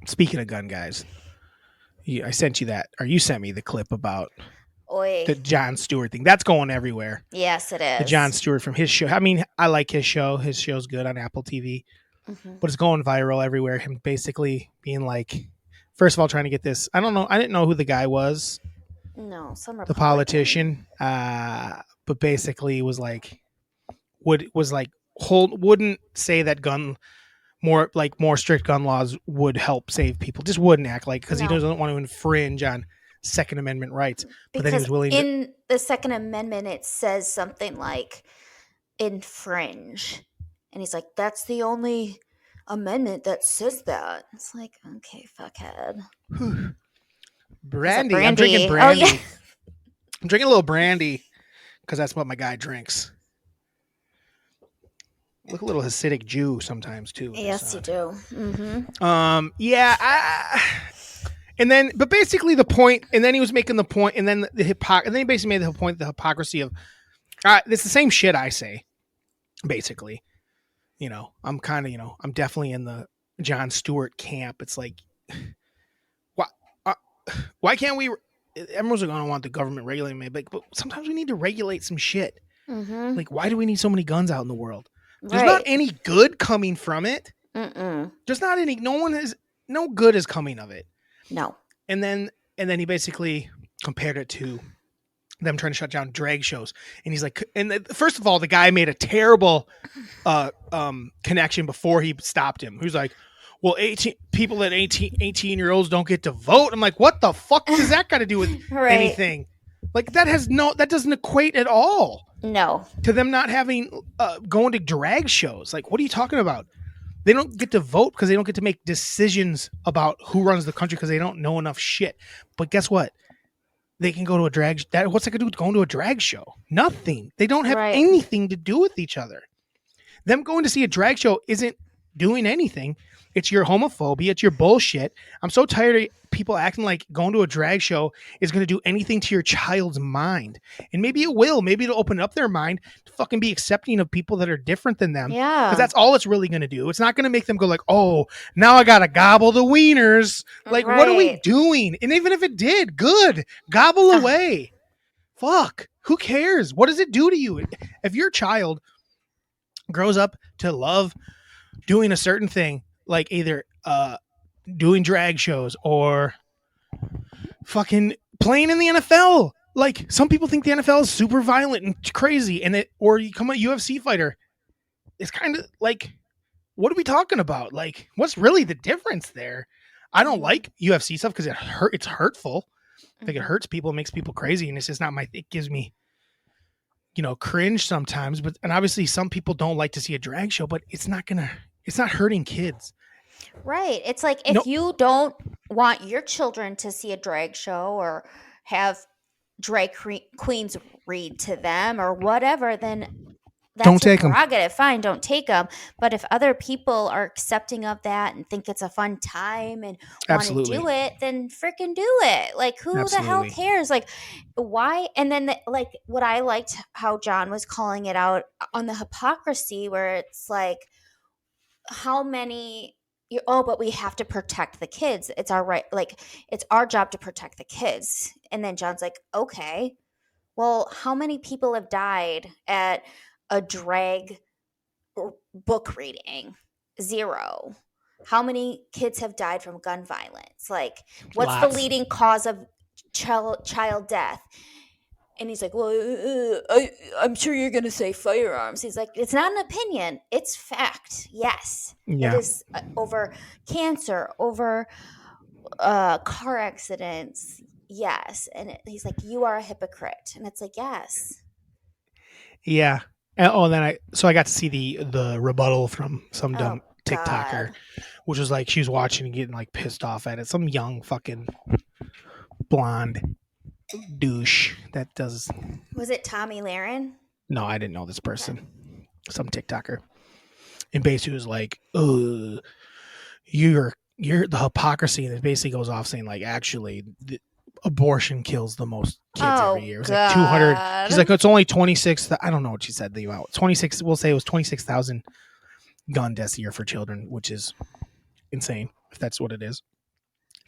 speaking of gun guys, I sent you that, or you sent me the clip about the Jon Stewart thing. That's going everywhere. Yes, it is. The Jon Stewart from his show. I mean, I like his show. His show's good on Apple TV. But it's going viral everywhere. Him basically being like, first of all, trying to get this. I don't know. I didn't know who the guy was. No, some the politician. But basically was like, wouldn't say that more strict gun laws would help save people. Just wouldn't act like, because he doesn't want to infringe on Second Amendment rights. But then he was willing in the Second Amendment, it says something like infringe. And he's like, that's the only amendment that says that. It's like, okay, fuckhead. Brandy. I'm drinking brandy. Oh, yeah. I'm drinking a little brandy because that's what my guy drinks. Look a little Hasidic Jew sometimes too. Yes, you do. Yeah. And then, but basically the point, and then he was making the point, and then and then he basically made the point, the hypocrisy of, it's the same shit I say, basically. You know, I'm kind of, I'm definitely in the Jon Stewart camp. It's like, why can't we everyone's going to want the government regulating it, but sometimes we need to regulate some shit. Mm-hmm. Like, why do we need so many guns out in the world? There's Right. not any good coming from it. Mm-mm. There's not any. No good is coming of it. No. And then he basically compared it to them trying to shut down drag shows. And he's like, first of all, the guy made a terrible connection before he stopped him. He was like, well, 18-year-olds don't get to vote. I'm like, what the fuck does that got to do with Right. anything? Like, that doesn't equate at all No. to them not having going to drag shows. Like, what are you talking about? They don't get to vote because they don't get to make decisions about who runs the country because they don't know enough shit. But guess what? They can go to a drag. What's that going to do with going to a drag show? Nothing. They don't have Right. anything to do with each other. Them going to see a drag show isn't doing anything. It's your homophobia. It's your bullshit. I'm so tired of people acting like going to a drag show is going to do anything to your child's mind. And maybe it will. Maybe it'll open up their mind to fucking be accepting of people that are different than them. Yeah. Because that's all it's really going to do. It's not going to make them go like, oh, now I got to gobble the wieners. Like, what are we Right. doing? And even if it did, good. Gobble away. Fuck. Who cares? What does it do to you? If your child grows up to love doing a certain thing, like either doing drag shows or fucking playing in the NFL. Like, some people think the NFL is super violent and crazy, or you come a UFC fighter. It's kind of like, what are we talking about? Like, what's really the difference there? I don't like UFC stuff because it's hurtful. I think it hurts people, makes people crazy, and it's just not it gives me, cringe sometimes. And obviously some people don't like to see a drag show, but it's not hurting kids. Right. It's like if you don't want your children to see a drag show or have drag queens read to them or whatever, then that's Don't your take 'em. prerogative. Fine, don't take them. But if other people are accepting of that and think it's a fun time and want to Absolutely. do it, then freaking do it. Like, who the hell Absolutely. cares? Like, why? And then, like, what I liked how John was calling it out on the hypocrisy, where it's like, how many but we have to protect the kids. It's our right. Like, it's our job to protect the kids. And then John's like, okay, well, how many people have died at a drag book reading? 0. How many kids have died from gun violence? Like, what's Lots. the leading cause of child death? And he's like, well, I'm sure you're going to say firearms. He's like, it's not an opinion. It's fact. Yes. Yeah. It is over cancer, over car accidents. Yes. And he's like, you are a hypocrite. And it's like, yes. Yeah. Oh, then I got to see the rebuttal from some dumb TikToker, God. which was like, she was watching and getting like pissed off at it. Some young fucking blonde douche that does. Was it Tommy Lahren? No, I didn't know this person. Some TikToker, and basically was like, "Oh, you're the hypocrisy," and it basically goes off saying like, actually, abortion kills the most kids every year. It was like 200. She's like, it's only 26. I don't know what she said the amount. 26. We'll say it was 26,000 gun deaths a year for children, which is insane if that's what it is.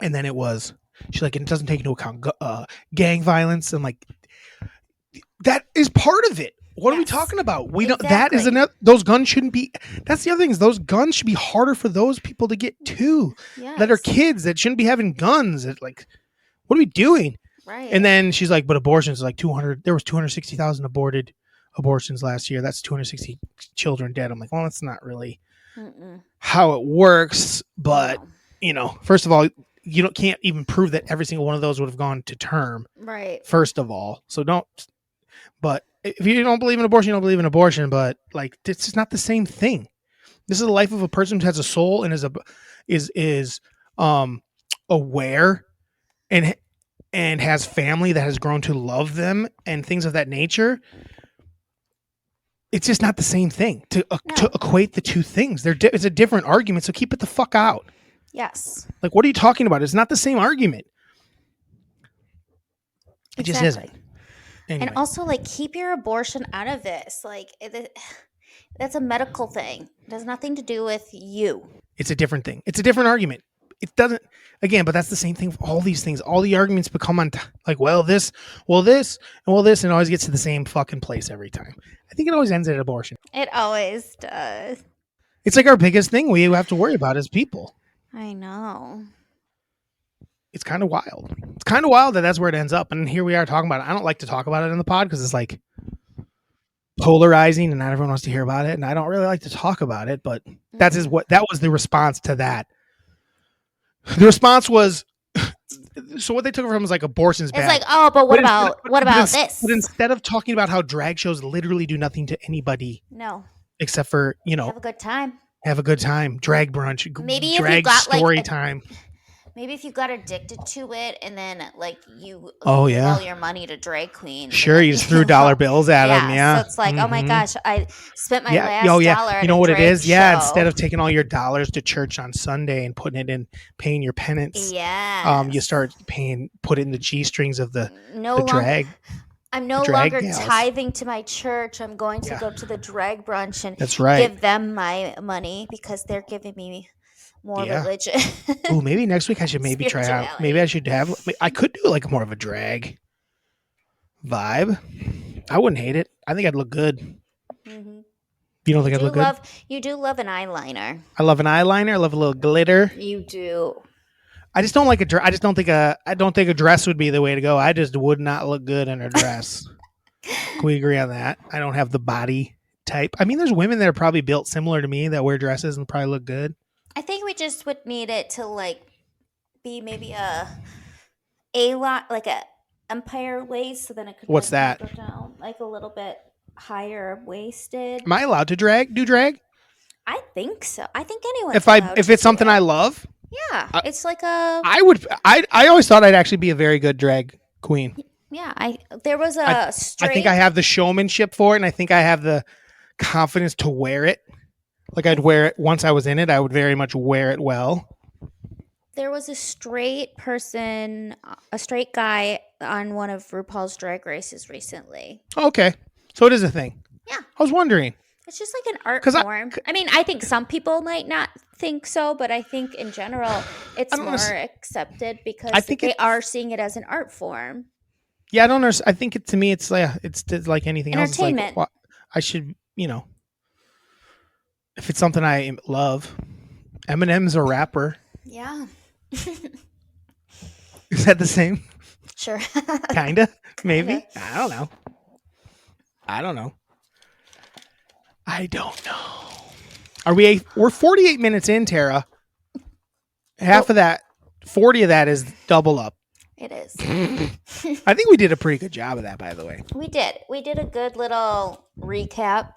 And then she's like, and it doesn't take into account gang violence, and like that is part of it. What are we talking about? We don't. That is enough. Those guns shouldn't be. That's the other thing, is those guns should be harder for those people to get to. Yes. That are kids that shouldn't be having guns. That, like, what are we doing? Right. And then she's like, but abortions is like 200. There was 260,000 aborted abortions last year. That's 260 children dead. I'm like, well, that's not really how it works. But first of all, you can't even prove that every single one of those would have gone to term. Right. First of all, so don't. But if you don't believe in abortion, you don't believe in abortion. But like, it's just not the same thing. This is the life of a person who has a soul and is aware and has family that has grown to love them and things of that nature. It's just not the same thing to equate the two things. It's a different argument. So keep it the fuck out. Yes. Like, what are you talking about? It's not the same argument. It just isn't. Anyway. And also, like, keep your abortion out of this. Like, that's a medical thing. It has nothing to do with you. It's a different thing. It's a different argument. it doesn't. Again, but that's the same thing with all these things. All the arguments become on like, well, this, and it always gets to the same fucking place every time. I think it always ends at abortion. It always does. It's like our biggest thing we have to worry about as people. I know. It's kind of wild. It's kind of wild that that's where it ends up. And here we are talking about it. I don't like to talk about it in the pod because it's like polarizing and not everyone wants to hear about it. And I don't really like to talk about it, but that was the response to that. The response was, so what they took from was like abortion's bad. It's like, oh, but what about this? But instead of talking about how drag shows literally do nothing to anybody, no, except for have a good time. Have a good time. Drag brunch. Maybe drag if you got story time. Maybe if you got addicted to it and then like you all your money to drag queens. Sure, you just threw dollar bills at them. Yeah. So it's like, oh my gosh, I spent my last dollar. You know what it is? Show. Yeah. Instead of taking all your dollars to church on Sunday and putting it in paying your penance. Yeah. You start put it in the G strings of the drag. I'm no longer tithing to my church. I'm going to go to the drag brunch and give them my money because they're giving me more religion. Ooh, maybe next week I should maybe try out. Maybe I should I could do like more of a drag vibe. I wouldn't hate it. I think I'd look good. Mm-hmm. You don't think I'd look good? You do love an eyeliner. I love an eyeliner. I love a little glitter. You do. I just don't like I just don't think a dress would be the way to go. I just would not look good in a dress. Can we agree on that? I don't have the body type. I mean, there's women that are probably built similar to me that wear dresses and probably look good. I think we just would need it to like be maybe a lot like a empire waist, so then it could. What's that? Go down like a little bit higher waisted. Am I allowed to do drag? I think so. I think anyone. If it's something I love. Yeah, it's like a. I always thought I'd actually be a very good drag queen. Yeah, there was a I think I have the showmanship for it, and I think I have the confidence to wear it. Like I'd wear it once I was in it. I would very much wear it well. There was a straight guy on one of RuPaul's Drag Races recently. Okay, so it is a thing. Yeah, I was wondering. It's just like an art form. I mean, I think some people might not think so, but I think in general it's more accepted because they are seeing it as an art form. Yeah, I don't understand. I think to me it's like anything else. Entertainment. It's like, I should, if it's something I love. Eminem's a rapper. Yeah. Is that the same? Sure. Kinda. Maybe. I don't know. I don't know. We're 48 minutes in, Tara. Half of that, 40 of that is double up. It is. I think we did a pretty good job of that, by the way. We did. We did a good little recap.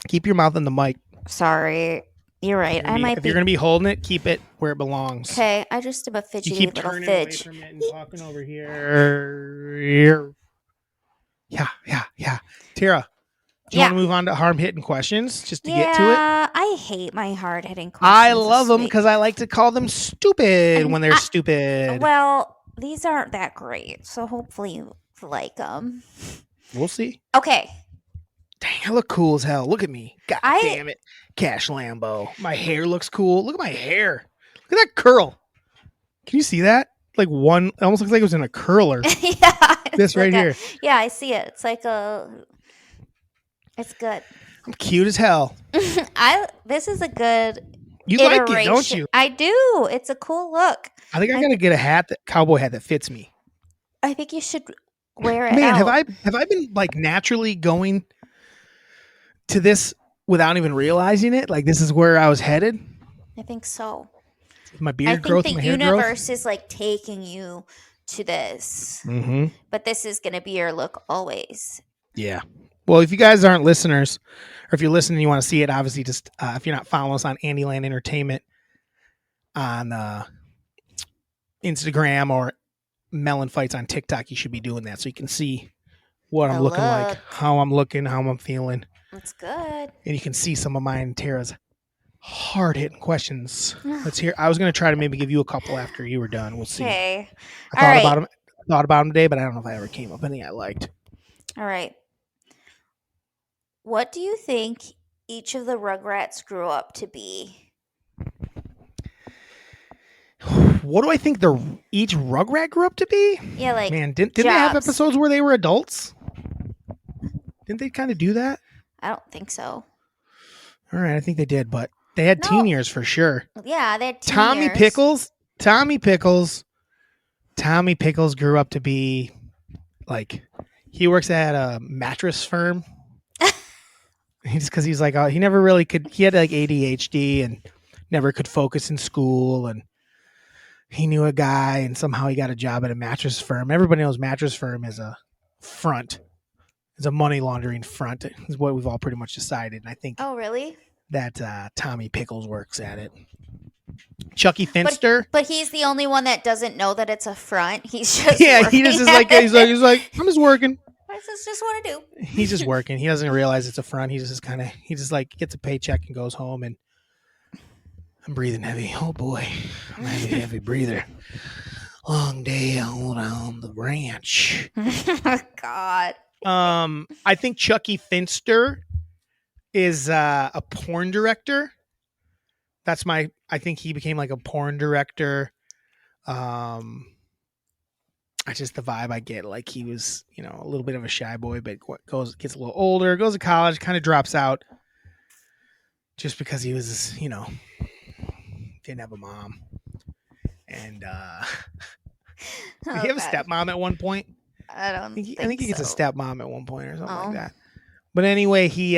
Keep your mouth in the mic. Sorry. You're right. If you're going to be holding it, keep it where it belongs. Okay. I just am a fidgety you keep little turning fidge. away from it and talking over here. Yeah. Tara, do you want to move on to hard-hitting questions just to get to it? I hate my hard-hitting questions. I love them because I like to call them stupid when they're stupid. Well, these aren't that great, so hopefully you like them. We'll see. Okay. Dang, I look cool as hell. Look at me. God damn it. Cash Lambo. My hair looks cool. Look at my hair. Look at that curl. Can you see that? Like it almost looks like it was in a curler. Yeah. This right here. Yeah, I see it. It's like it's good. I'm cute as hell. This is a good You iteration. like it, don't you? I do. It's a cool look. I think I gotta get a cowboy hat that fits me. I think you should wear it. Man, out. have I been like naturally going to this without even realizing it? Like this is where I was headed? I think so. My beard growth, my hair growth. The universe is like taking you to this. Mm-hmm. But this is going to be your look always. Yeah. Well, if you guys aren't listeners, or if you're listening and you want to see it, obviously just if you're not following us on Andyland Entertainment on Instagram or MELLONfights on TikTok, you should be doing that so you can see what I'm looking like, how I'm looking, how I'm feeling. That's good. And you can see some of mine and Tara's hard-hitting questions. Let's hear. I was going to try to maybe give you a couple after you were done. We'll see. Okay. I thought about them today, but I don't know if I ever came up with anything I liked. All right. What do you think each of the Rugrats grew up to be? what do I think each Rugrat grew up to be? Yeah, like Man, didn't they have jobs. episodes where they were adults? Didn't they kind of do that? I don't think so. All right, I think they did, but they had teen years for sure. Yeah, they had teen Tommy years. Tommy Pickles grew up to be like, he works at a mattress firm. Just because he's like, he never really could. He had like ADHD and never could focus in school, and he knew a guy, and somehow he got a job at a mattress firm. Everybody knows mattress firm is a front. It's a money laundering front. Is what we've all pretty much decided. And I think Oh, really? that Tommy Pickles works at it. Chucky Finster. But he's the only one that doesn't know that it's a front. He's just Yeah, he working just is at like, it. he's like, I'm just working. That's just what I do. He's just working. He doesn't realize it's a front. He just like gets a paycheck and goes home, and I'm breathing heavy. Oh boy, I'm a heavy breather. Long day out on the ranch. Oh, God. I think Chucky Finster is a porn director. I think he became like a porn director. I just the vibe I get, like he was, a little bit of a shy boy, but gets a little older, goes to college, kind of drops out just because he was, didn't have a mom. And did he have a stepmom at one point? I think he gets a stepmom at one point or something like that. But anyway, he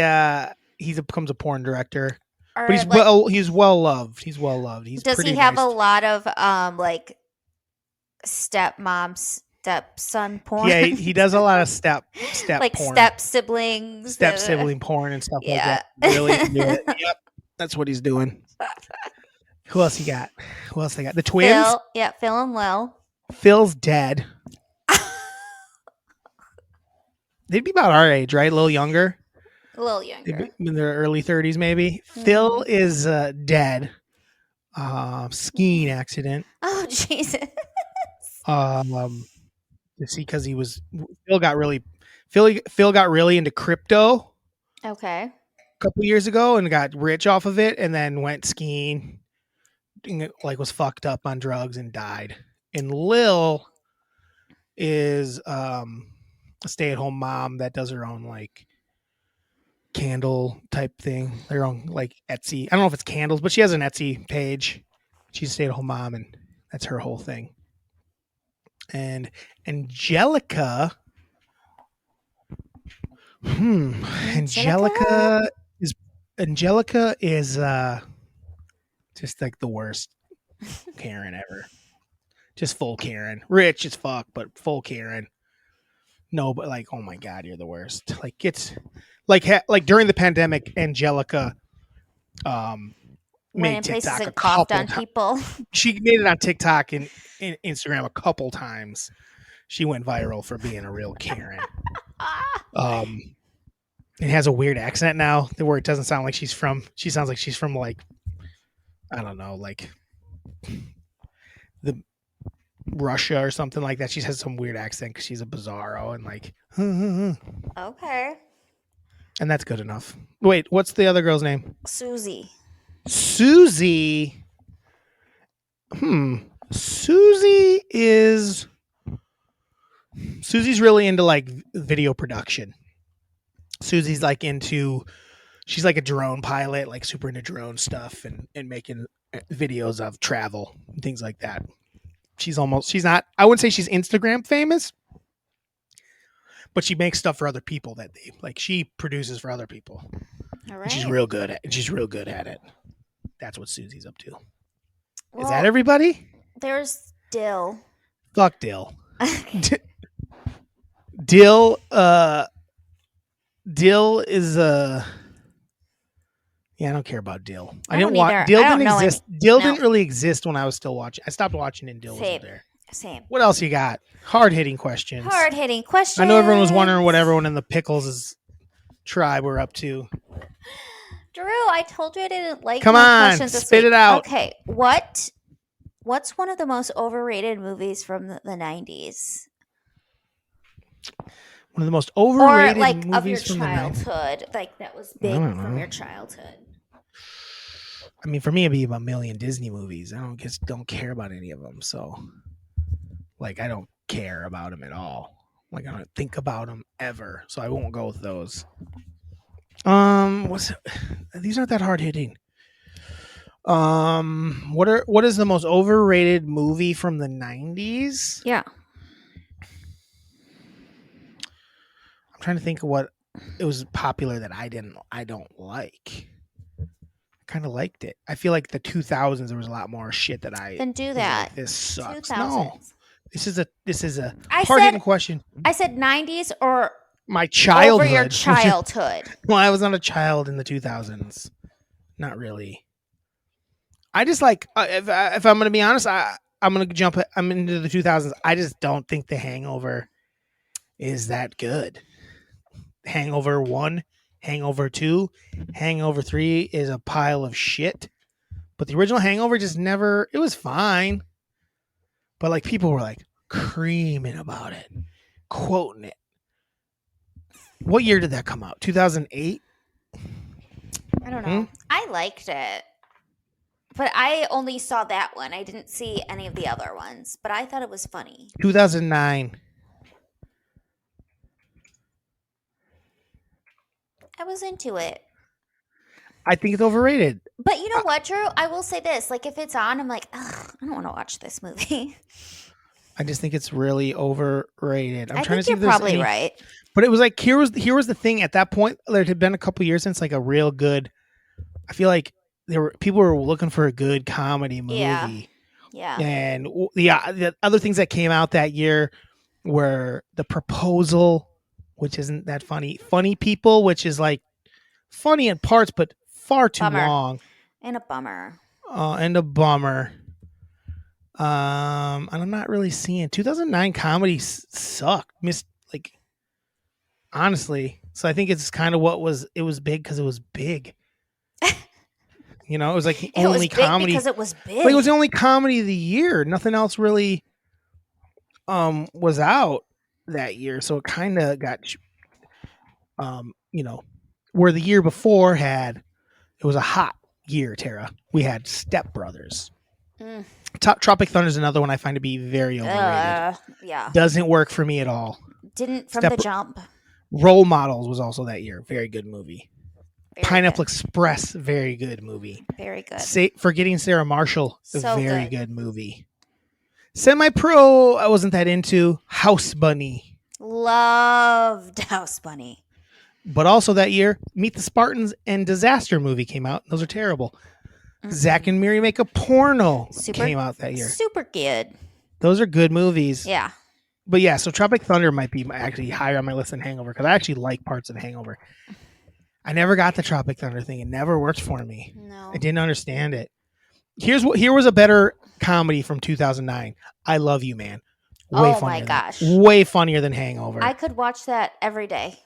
becomes a porn director. But he's well loved. He's well loved. Does he have a lot of like stepmom, stepson porn? Yeah, he does a lot of step like porn. step siblings, step sibling porn and stuff like that. Really do it. Yep, that's what he's doing. Who else he got? The twins. Phil and Lil. Phil's dead. They'd be about our age, right? A little younger. A little younger. In their early 30s, maybe. Mm-hmm. Phil is dead. Skiing accident. Oh, Jesus. Because Phil got really into crypto. Okay. A couple years ago and got rich off of it, and then went skiing, like was fucked up on drugs and died. And Lil is a stay-at-home mom that does her own like candle type thing, their own like Etsy. I don't know if it's candles, but she has an Etsy page. She's a stay-at-home mom, and that's her whole thing. And Angelica is just like the worst Karen ever. Just full Karen. Rich as fuck, but full Karen. No, but like, oh my God, you're the worst. Like it's like during the pandemic, Angelica made TikTok and coughed on people. She made it on TikTok and Instagram a couple times. She went viral for being a real Karen. It has a weird accent now, where it doesn't sound like she sounds like she's from like, I don't know, like the Russia or something like that. She has some weird accent because she's a bizarro and like, Okay. And that's good enough. Wait, what's the other girl's name? Susie. Susie's really into like video production. Susie's like she's like a drone pilot, like super into drone stuff and making videos of travel and things like that. She's not, I wouldn't say she's Instagram famous, but she makes stuff for other people that she produces for other people. All right. And she's real good at it. That's what Susie's up to. Well, is that everybody? There's Dill. Fuck Dill. Dill is yeah, I don't care about Dill. Dill didn't exist. Dill didn't really exist when I was still watching. I stopped watching and Dill wasn't there. Same. What else you got? Hard-hitting questions. I know everyone was wondering what everyone in the Pickles' tribe were up to. Drew, I told you I didn't like Come on, spit it out. Okay, what's one of the most overrated movies from the 90s? One of the most overrated or like movies of your from childhood, like that was big from your childhood. I mean, for me, it'd be a million Disney movies. I don't care about any of them. So, like, I don't care about them at all. Like, I don't think about them ever. So I won't go with those. These aren't that hard hitting. What is the most overrated movie from the 90s? Yeah. I'm trying to think of what it was popular that I don't like. Kind of liked it. I feel like the 2000s there was a lot more shit that I Then do was that. like, this sucks. 2000s. No. This is a I hard hitting said- question. I said 90s or My childhood. over your childhood. Well, I was not a child in the 2000s. Not really. I just like if I'm going to be honest, I'm going to jump. I'm into the 2000s. I just don't think The Hangover is that good. Hangover 1, Hangover 2, Hangover 3 is a pile of shit. But the original Hangover just never. It was fine. But like people were like creaming about it, quoting it. What year did that come out? 2008? I don't know. I liked it. But I only saw that one. I didn't see any of the other ones. But I thought it was funny. 2009. I was into it. I think it's overrated. But you know what, Drew? I will say this. Like, if it's on, I'm like, ugh, I don't want to watch this movie. I just think it's really overrated. I'm I trying to think see you're if there's probably any, right. But it was like here was the thing at that point. There had been a couple years since like a real good. I feel like people were looking for a good comedy movie. Yeah. And the other things that came out that year were The Proposal, which isn't that funny. Funny People, which is like funny in parts but far too Bummer. long. And a bummer. And a bummer. And I'm not really seeing 2009 comedy sucked. Honestly. So I think it's kind of it was big because it was big. You know, it was like the It only was big comedy because it was big. Like, it was the only comedy of the year. Nothing else really was out that year. So it kind of got where the year before it was a hot year, Tara. We had Step Brothers. Tropic Thunder is another one I find to be very overrated. Yeah. Doesn't work for me at all. Didn't from the jump. Role Models was also that year. Very good movie. Very Pineapple good. Express, very good movie. Very good. Forgetting Sarah Marshall, a So very good. good movie. Semi-Pro, I wasn't that into. House Bunny. Loved House Bunny. But also that year, Meet the Spartans and Disaster movie came out. Those are terrible. Zach and Miri Make a Porno came out that year. Super good. Those are good movies. Yeah. But yeah, so Tropic Thunder might be actually higher on my list than Hangover because I actually like parts of Hangover. I never got the Tropic Thunder thing. It never worked for me. No. I didn't understand it. Here was a better comedy from 2009. I Love You, Man. Oh my gosh. Way funnier than Hangover. I could watch that every day.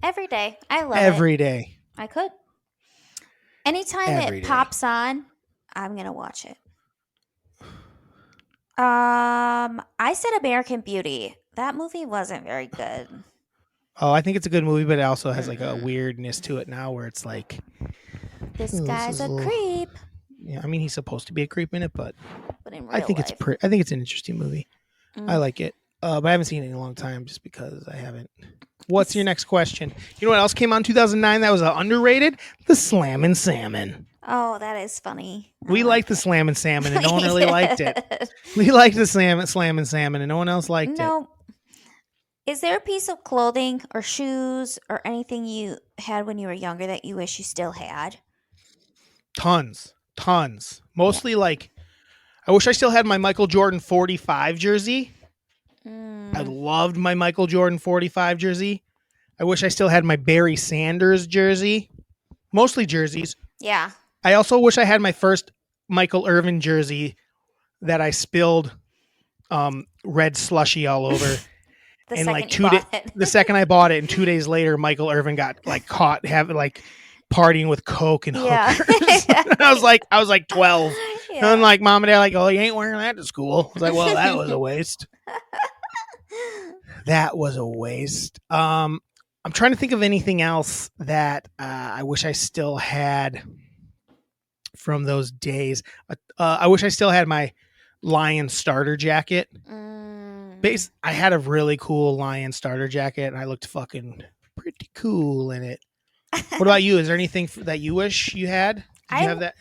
Every day. I love Every it. day. I could. Anytime Every it day. pops on, I'm going to watch it. I said American Beauty. That movie wasn't very good. Oh, I think it's a good movie, but it also has like a weirdness to it now where it's like, This Ooh, this guy's is a a little- creep. yeah, I mean, he's supposed to be a creep in it, but But in real I think life. I think it's an interesting movie. Mm. I like it. But I haven't seen it in a long time just because I haven't. What's your next question? You know what else came out in 2009 that was underrated? The Slammin' Salmon. Oh, that is funny. We liked the Slammin' Salmon and no one really liked it. We liked the Slammin' Salmon and no one else liked it. No. Is there a piece of clothing or shoes or anything you had when you were younger that you wish you still had? Tons. Mostly like, I wish I still had my Michael Jordan 45 jersey. I loved my Michael Jordan 45 jersey. I wish I still had my Barry Sanders jersey. Mostly jerseys. Yeah. I also wish I had my first Michael Irvin jersey that I spilled red slushy all over. The And second like you bought it. the second I bought it, and 2 days later, Michael Irvin got like caught having like partying with coke and Yeah. hookers. I was like 12. Yeah. And like mom and dad like, oh, you ain't wearing that to school. I was like, well, that was a waste. That was a waste. I'm trying to think of anything else that I wish I still had. from those days. I wish I still had my Lion starter jacket. I had a really cool Lion starter jacket, and I looked fucking pretty cool in it. What about you? Is there anything that you wish you had? Did you have that?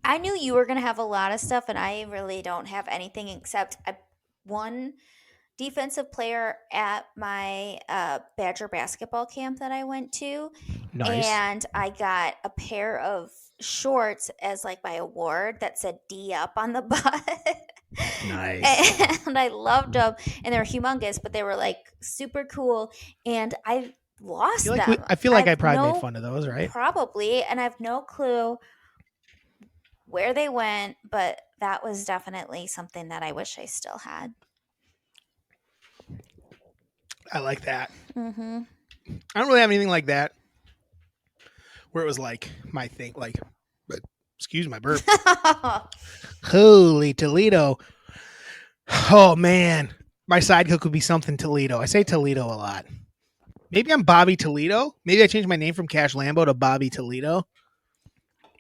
I knew you were going to have a lot of stuff, and I really don't have anything except one defensive player at my Badger basketball camp that I went to. Nice. And I got a pair of shorts as like my award that said D up on the butt. Nice. And I loved them, and they were humongous, but they were like super cool. And I lost them. I feel like I probably made fun of those, right? Probably, and I have no clue where they went, but that was definitely something that I wish I still had. I like that. Mm-hmm. I don't really have anything like that where it was like my thing, like, but excuse my burp. Holy Toledo. Oh man, my side cook would be something Toledo. I say Toledo a lot. Maybe I'm Bobby Toledo. Maybe I changed my name from Cash Lambo to Bobby Toledo.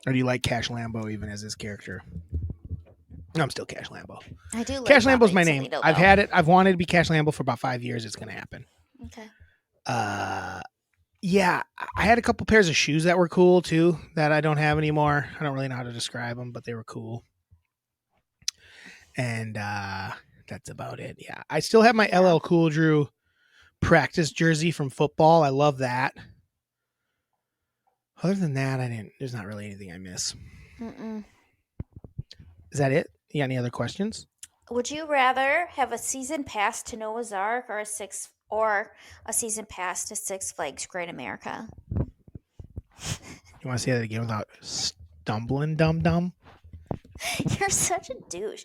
Or do you like Cash Lambo even as his character? No, I'm still Cash Lambo. I do like Cash Lambo's Bobby my Toledo, name. though. I've had it. I've wanted to be Cash Lambo for about 5 years. It's going to happen. Okay. Yeah, I had a couple pairs of shoes that were cool too that I don't have anymore. I don't really know how to describe them, but they were cool. And that's about it. Yeah, I still have my LL Cool Drew practice jersey from football. I love that. Other than that, there's not really anything I miss. Mm-mm. Is that it? You got any other questions? Would you rather have a season pass to Noah's Ark or a season pass to Six Flags Great America? You want to say that again without stumbling, dum-dum? You're such a douche.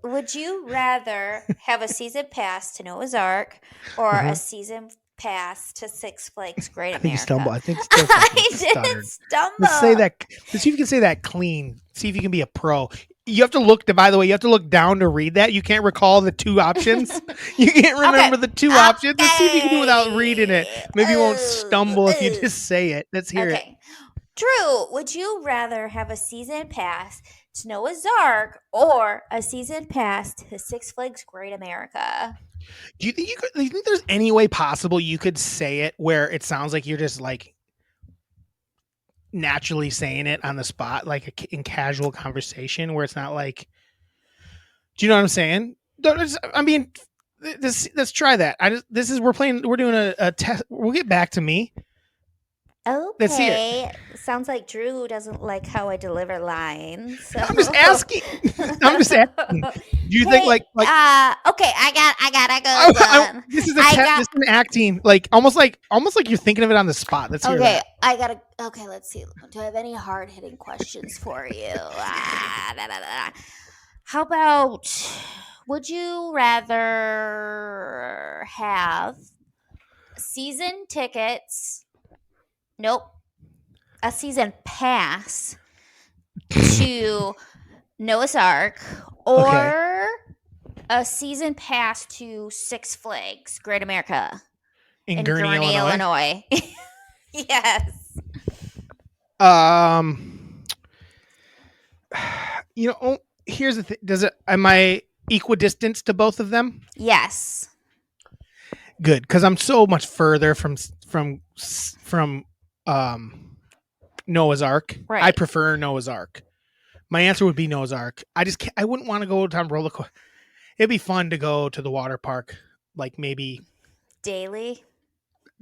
Would you rather have a season pass to Noah's Ark or a season pass to Six Flags Great America? I think you stumbled. I think still I didn't stumble. Let's say that. Let's see if you can say that clean. See if you can be a pro. You have to look. By the way, you have to look down to read that. You can't recall the two options. You can't remember the two options. Let's see if you can do it without reading it. Maybe you won't stumble if you just say it. Let's hear it. Drew, would you rather have a season pass to Noah's Ark or a season pass to Six Flags Great America? Do you think there's any way possible you could say it where it sounds like you're just like naturally saying it on the spot, like in casual conversation, where it's not like, do you know what I'm saying? I mean, let's try that. We're doing a test. We'll get back to me. Okay. Let's see it. Sounds like Drew doesn't like how I deliver lines. So. I'm just asking. Do you think like okay, I gotta go. This is this is an acting, like almost like you're thinking of it on the spot. Let's hear that. Okay, let's see. Do I have any hard hitting questions for you? How about, would you rather have season tickets? Nope. A season pass to Noah's Ark or a season pass to Six Flags Great America in Gurnee, Illinois. Yes. Here's the thing. Am I equidistant to both of them? Yes. Good, because I'm so much further from Noah's Ark. Right. I prefer Noah's Ark. My answer would be Noah's Ark. I wouldn't want to go down roller coaster. It'd be fun to go to the water park, like maybe daily,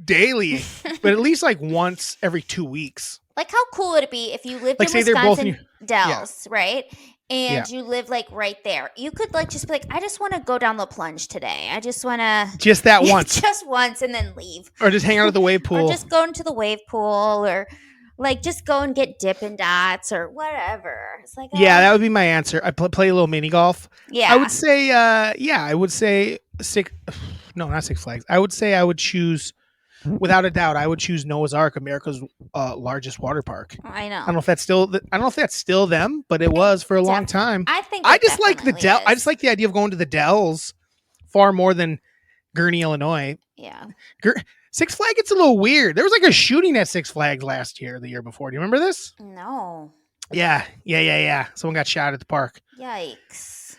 but at least like once every 2 weeks. Like, how cool would it be if you lived like, in Wisconsin yeah. Dells, right? And you live like right there. You could like just be like, I just want to go down the plunge today. I just want to just that once, just once, and then leave, or just hang out at the wave pool, or just go into the wave pool, or like just go and get Dippin' Dots or whatever. It's like, that would be my answer. I play a little mini golf. Yeah, I would say, not Six Flags. I would say I would choose, without a doubt, I would choose Noah's Ark, America's largest water park. I know. I don't know if that's still them, but it was for a long time. I just like the Dells. I just like the idea of going to the Dells far more than Gurnee, Illinois. Yeah. Six Flags gets a little weird. There was like a shooting at Six Flags last year, the year before. Do you remember this? No. Yeah. Someone got shot at the park. Yikes.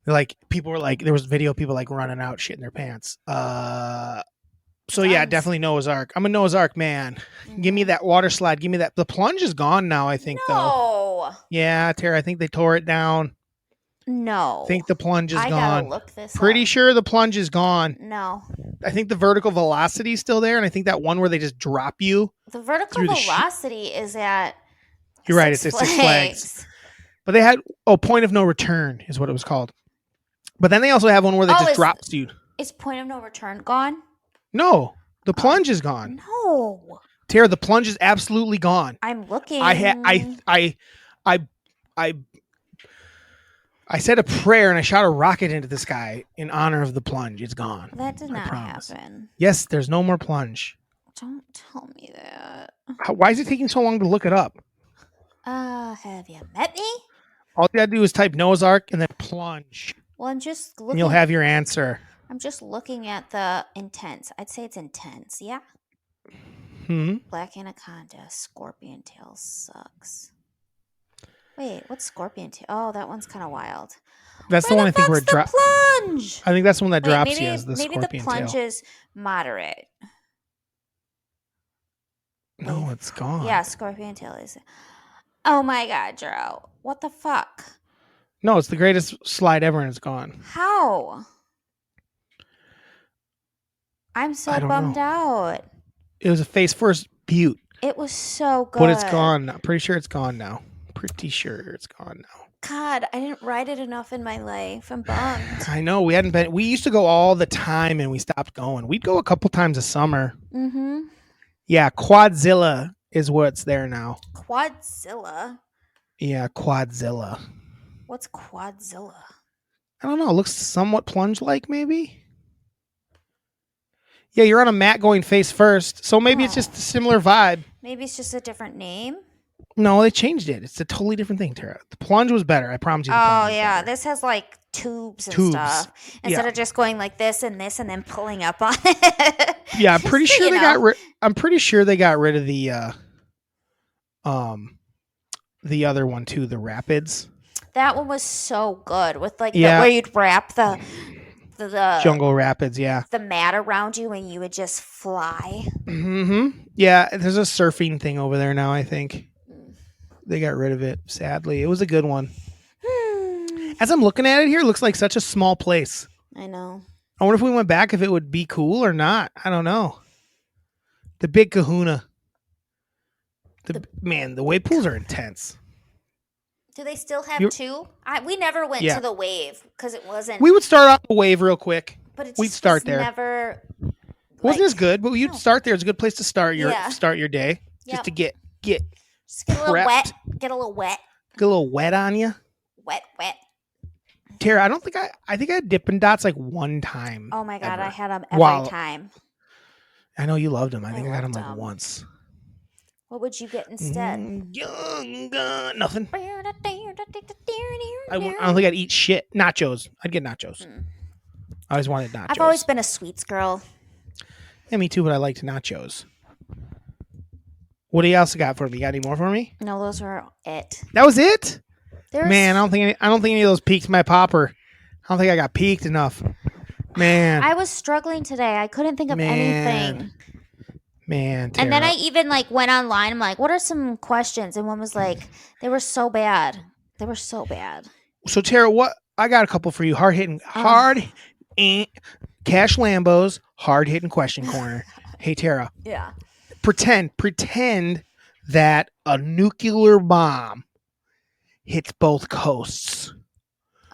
Like people were like, there was video of people like running out, shitting their pants. So yeah, definitely Noah's Ark. I'm a Noah's Ark man. Give me that water slide. Give me that. The plunge is gone now, I think, though. No. Yeah, Tara, I think they tore it down. No. I think the plunge is I gone. gotta look this Pretty up. sure the plunge is gone. No. I think the vertical velocity is still there, and I think that one where they just drop you. The vertical through the velocity is at You're right, it's at Six Flags. But they had Point of No Return is what it was called. But then they also have one where they just drops you. Is Point of No Return gone? No, the plunge is gone. No. Tara, the plunge is absolutely gone. I'm looking. I said a prayer and I shot a rocket into the sky in honor of the plunge. It's gone. That did not happen. Yes, there's no more plunge. Don't tell me that. Why is it taking so long to look it up? Have you met me? All you gotta do is type Noah's Ark and then plunge. Well, I'm just looking. And you'll have your answer. I'm just looking at the intense. I'd say it's intense. Yeah. Black Anaconda. Scorpion Tail sucks. Wait, what's Scorpion Tail? Oh, that one's kind of wild. That's the one I think where it drops. Plunge. I think that's the one that drops you as the maybe Scorpion the plunge Tail. is moderate. No, it's gone. Yeah, Scorpion Tail is. Oh my God, Drew. What the fuck? No, it's the greatest slide ever and it's gone. How? I'm so bummed out. It was a face first butte. It was so good. But it's gone now. Pretty sure it's gone now. Pretty sure it's gone now. God, I didn't ride it enough in my life. I'm bummed. I know. We used to go all the time and we stopped going. We'd go a couple times a summer. Mm-hmm. Yeah, Quadzilla is what's there now. Quadzilla? Yeah, Quadzilla. What's Quadzilla? I don't know. It looks somewhat plunge-like, maybe? Yeah, you're on a mat going face first, so maybe it's just a similar vibe. Maybe it's just a different name? No, they changed it. It's a totally different thing, Tara. The plunge was better. I promise you. Oh, yeah. This has like tubes and stuff. Instead of just going like this and then pulling up on it. Yeah, I'm pretty sure they got rid. I'm pretty sure they got rid of the other one too, the rapids. That one was so good with like where you'd wrap the jungle rapids, the mat around you and you would just fly. Mm-hmm. Yeah, there's a surfing thing over there now. I think they got rid of it. Sadly, it was a good one. As I'm looking at it here, it looks like such a small place. I know. I wonder if we went back, if it would be cool or not. I don't know. The Big Kahuna. The wave pools are intense. Do they still have two? We never went to the wave because it wasn't. We would start off the wave real quick. But we'd start there. Never. Wasn't as good, but you'd start there. It's a good place to start your day, just to get just get a little wet. Get a little wet. Get a little wet on you. Wet. Tara, I think I had Dippin' Dots like one time. Oh my God, I had them every time. I know you loved them. I think I got them like once. What would you get instead? Nothing. I don't think I'd eat shit. Nachos. I'd get nachos. I always wanted nachos. I've always been a sweets girl. Yeah, me too, but I liked nachos. What do you else got for me? You got any more for me? No, those were it. That was it? Man, I don't think any of those piqued my popper. I don't think I got peaked enough. Man. I was struggling today. I couldn't think of anything. Man, Tara. And then I even like went online. I'm like, what are some questions? And one was like, they were so bad. So Tara, what I got a couple for you. Cash Lambos, hard hitting question corner. Hey Tara. Yeah. Pretend that a nuclear bomb hits both coasts.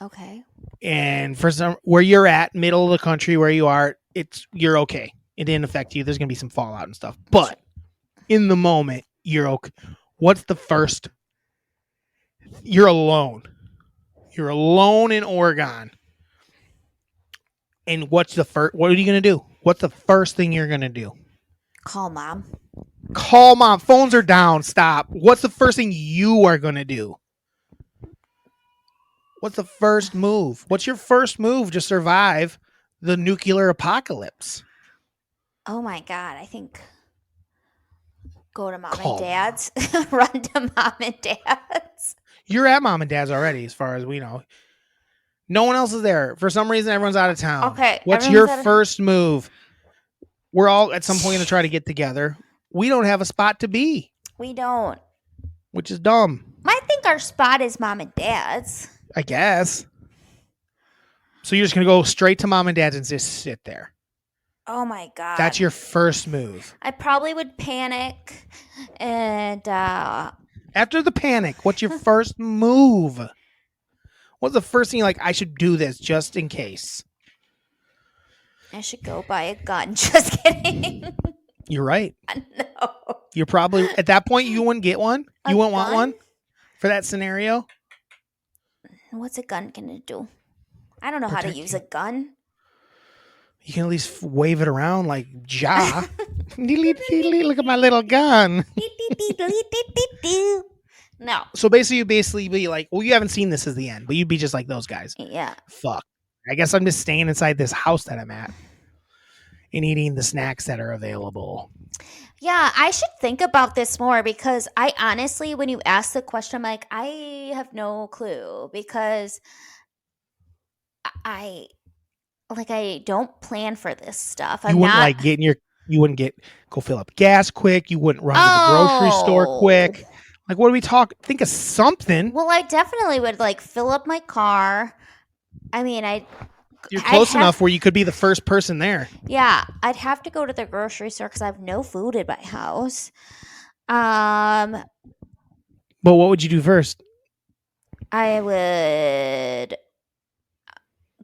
Okay. And for where you're at, middle of the country where you are, you're okay. It didn't affect you. There's going to be some fallout and stuff. But in the moment, you're okay. What's the first? You're alone. You're alone in Oregon. And what are you going to do? What's the first thing you're going to do? Call mom. Phones are down. Stop. What's the first thing you are going to do? What's the first move? What's your first move to survive the nuclear apocalypse? Oh my God. I think go to mom and Call dad's. Run to mom and dad's. You're at mom and dad's already, as far as we know. No one else is there. For some reason, everyone's out of town. Okay. What's everyone's your at a- first move? We're all at some point going to try to get together. We don't have a spot to be, We don't. which is dumb, I think our spot is mom and dad's. I guess. So you're just going to go straight to mom and dad's and just sit there. Oh my God. That's your first move. I probably would panic and After the panic, what's your first move? What's the first thing you're like, I should do this just in case? I should go buy a gun. Just kidding. You're right. No. You're probably, at that point, you wouldn't get one? A You wouldn't want gun? one for that scenario? What's a gun gonna do? I don't know how to Protect use you. a gun. You can at least wave it around like Ja. Look at my little gun. No. So basically, you basically be like, well, you haven't seen this as the end, but you'd be just like those guys. Yeah. Fuck. I guess I'm just staying inside this house that I'm at and eating the snacks that are available. Yeah, I should think about this more because I honestly, when you ask the question, I'm like, I have no clue because I don't plan for this stuff. You wouldn't like you wouldn't go fill up gas quick. You wouldn't run to the grocery store quick. Like, what are we talking? Think of something. Well, I definitely would like fill up my car. I mean, You're close enough where you could be the first person there. Yeah, I'd have to go to the grocery store because I have no food in my house. But what would you do first? I would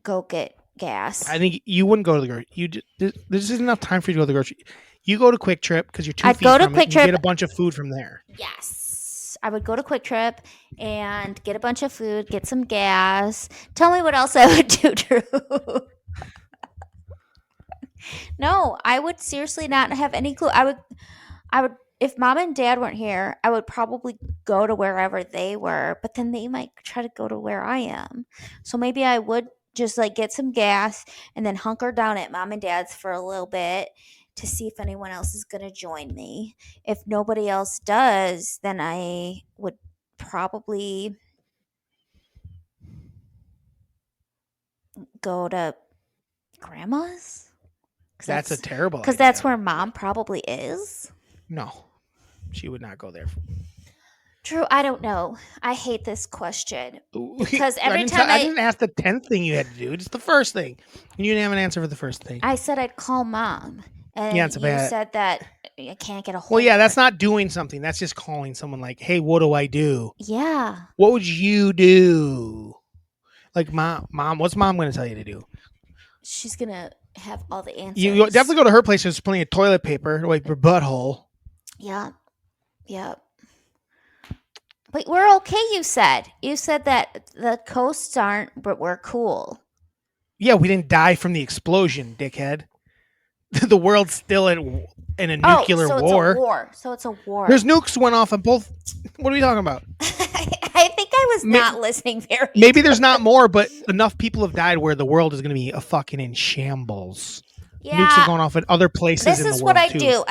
go get gas. I think you wouldn't go to the grocery. There's just enough time for you to go to the grocery. You go to Quick Trip because you're 2 I'd feet go to from it. Quick You Trip. get a bunch of food from there. Yes, I would go to Quick Trip and get a bunch of food, get some gas. Tell me what else I would do, Drew. No, I would seriously not have any clue. I would, if mom and dad weren't here, I would probably go to wherever they were, but then they might try to go to where I am. So maybe I would just like get some gas and then hunker down at mom and dad's for a little bit to see if anyone else is going to join me. If nobody else does, then I would probably go to grandma's. That's a terrible Because idea. that's where mom probably is. No, she would not go there. Drew, I don't know. I hate this question. Because I every didn't time I didn't ask the 10th thing you had to do. Just the first thing. And you didn't have an answer for the first thing. I said I'd call mom. And Yeah, it's a you bad- said that I can't get a hold Well, yeah, of that's her. not doing something. That's just calling someone like, hey, what do I do? Yeah. What would you do? Like, mom, what's mom going to tell you to do? She's going to have all the answers. You definitely go to her place. There's plenty of toilet paper to wipe your butthole. Yeah. Yeah. But we're okay, you said. You said that the coasts aren't, but we're cool. Yeah, we didn't die from the explosion, dickhead. The world's still in a nuclear so war. It's a war. So it's a war. There's nukes went off on both. What are we talking about? I think I was not listening very Maybe there's not more, but enough people have died where the world is going to be a fucking in shambles. Yeah. Nukes are going off in other places This in the is world, what I too. do.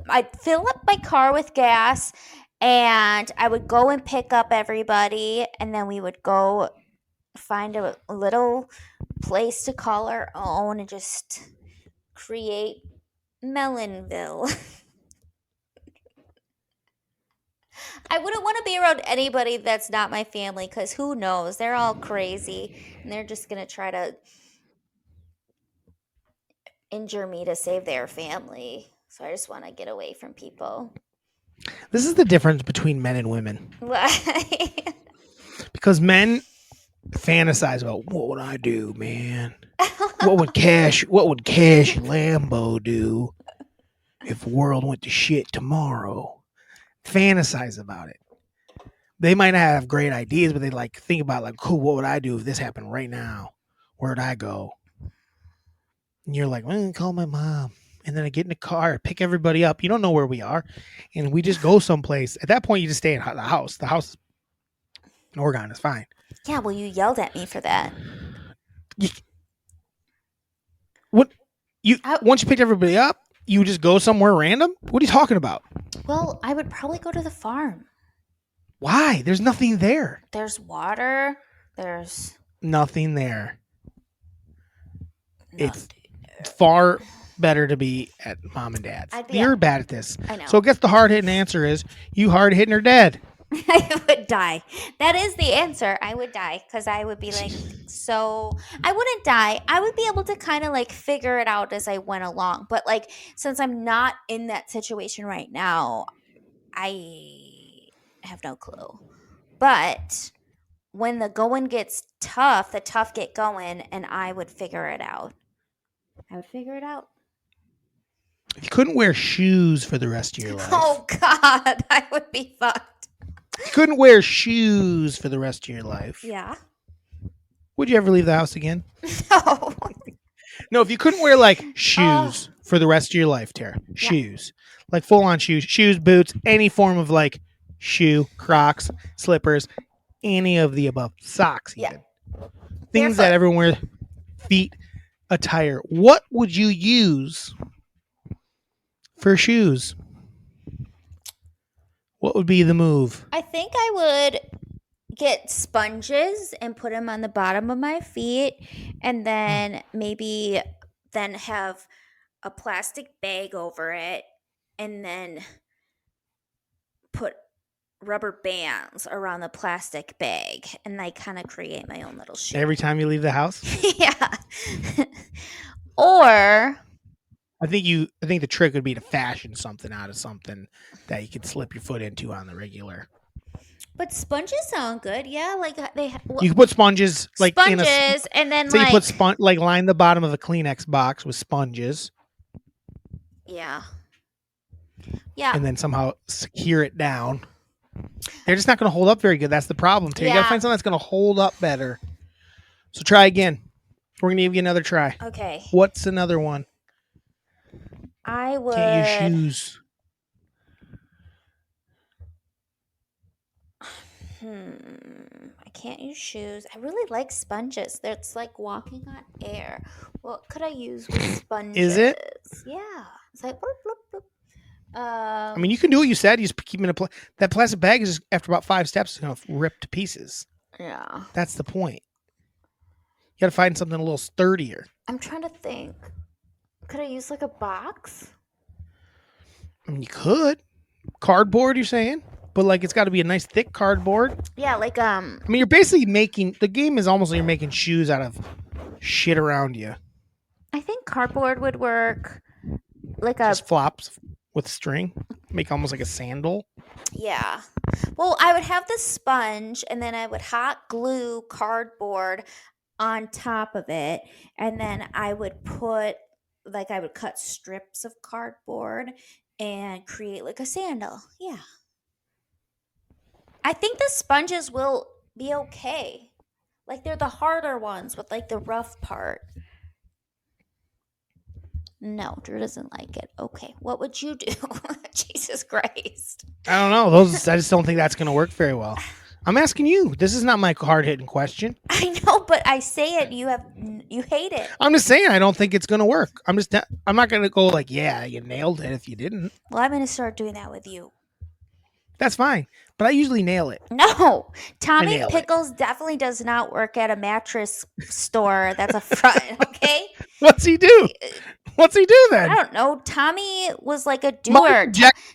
I'd fill up my car with gas and I would go and pick up everybody and then we would go find a little place to call our own and just create Mellonville. I wouldn't want to be around anybody that's not my family because who knows? They're all crazy and they're just going to try to injure me to save their family. So I just want to get away from people. This is the difference between men and women. Why? Because men fantasize about, what would I do, man? What would Cash Lambo do if the world went to shit tomorrow? Fantasize about it. They might not have great ideas, but they like think about like, cool, what would I do if this happened right now? Where'd I go? And you're like, call my mom. And then I get in the car, pick everybody up. You don't know where we are. And we just go someplace. At that point, you just stay in the house. The house in Oregon is fine. Yeah, well, you yelled at me for that. Once you picked everybody up, You would just go somewhere random? What are you talking about? Well, I would probably go to the farm. Why? There's nothing there. There's water. There's Nothing there. It's nothing. far better to be at mom and dad's. I'd be You're at- bad at this. I know. So I guess the hard-hitting answer is you hard-hitting or dead. I would die. That is the answer. I would die because I would be like, so I wouldn't die. I would be able to kind of like figure it out as I went along. But like, since I'm not in that situation right now, I have no clue. But when the going gets tough, the tough get going, and I would figure it out. I would figure it out. If you couldn't wear shoes for the rest of your life. Oh God, I would be fucked. If you couldn't wear shoes for the rest of your life. Yeah. Would you ever leave the house again? No. No, if you couldn't wear like shoes for the rest of your life, Tara. Shoes. Like full on shoes. Shoes, boots, any form of like shoe, Crocs, slippers, any of the above. Socks even. Things that everyone wears. Feet attire. What would you use for shoes? What would be the move? I think I would get sponges and put them on the bottom of my feet, and then maybe then have a plastic bag over it, and then put rubber bands around the plastic bag, and I kind of create my own little shoe. Every time you leave the house? Yeah. Or I think the trick would be to fashion something out of something that you could slip your foot into on the regular. but sponges sound good. Yeah, like You could put sponges like in a sponges, and then so like you put line the bottom of a Kleenex box with sponges. yeah. And then somehow secure it down. They're just not going to hold up very good. That's the problem, too. You got to Yeah. find something that's going to hold up better. So try again. We're going to give you another try. Okay. What's another one? I would. Can't use shoes. I can't use shoes. I really like sponges. It's like walking on air. What could I use with sponges? Is it? Yeah. It's like bloop, bloop, bloop. I mean, you can do what you said. You just keep it in that plastic bag is just, after about 5 steps, it's going to rip to pieces. Yeah. That's the point. You got to find something a little sturdier. I'm trying to think. Could I use like a box? I mean, you could. Cardboard, you're saying? But like, it's got to be a nice thick cardboard. Yeah, like I mean, you're basically making the game is almost like you're making shoes out of shit around you. I think cardboard would work. Like a Just flops with string, make almost like a sandal. yeah. Well, I would have the sponge, and then I would hot glue cardboard on top of it, and then I would I would cut strips of cardboard and create like a sandal. Yeah. I think the sponges will be okay. Like they're the harder ones with like the rough part. No, Drew doesn't like it. Okay, what would you do? Jesus Christ. I don't know. I just don't think that's going to work very well. I'm asking you. This is not my hard-hitting question. I know, but I say it, you hate it. I'm just saying I don't think it's going to work. I'm not going to go like, yeah, you nailed it if you didn't. Well, I'm going to start doing that with you. That's fine. But I usually nail it. No, Tommy nail it. Pickles definitely does not work at a mattress store that's a front, okay? What's he do? What's he do then? I don't know. Tommy was like a doer.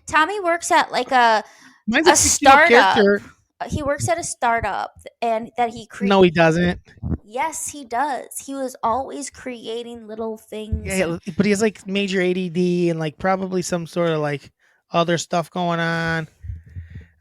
Tommy works at like a Mine's a startup. character. He works at a startup and that he creates. No, he doesn't. Yes, he does. He was always creating little things. Yeah, but he has like major ADD and like probably some sort of like other stuff going on.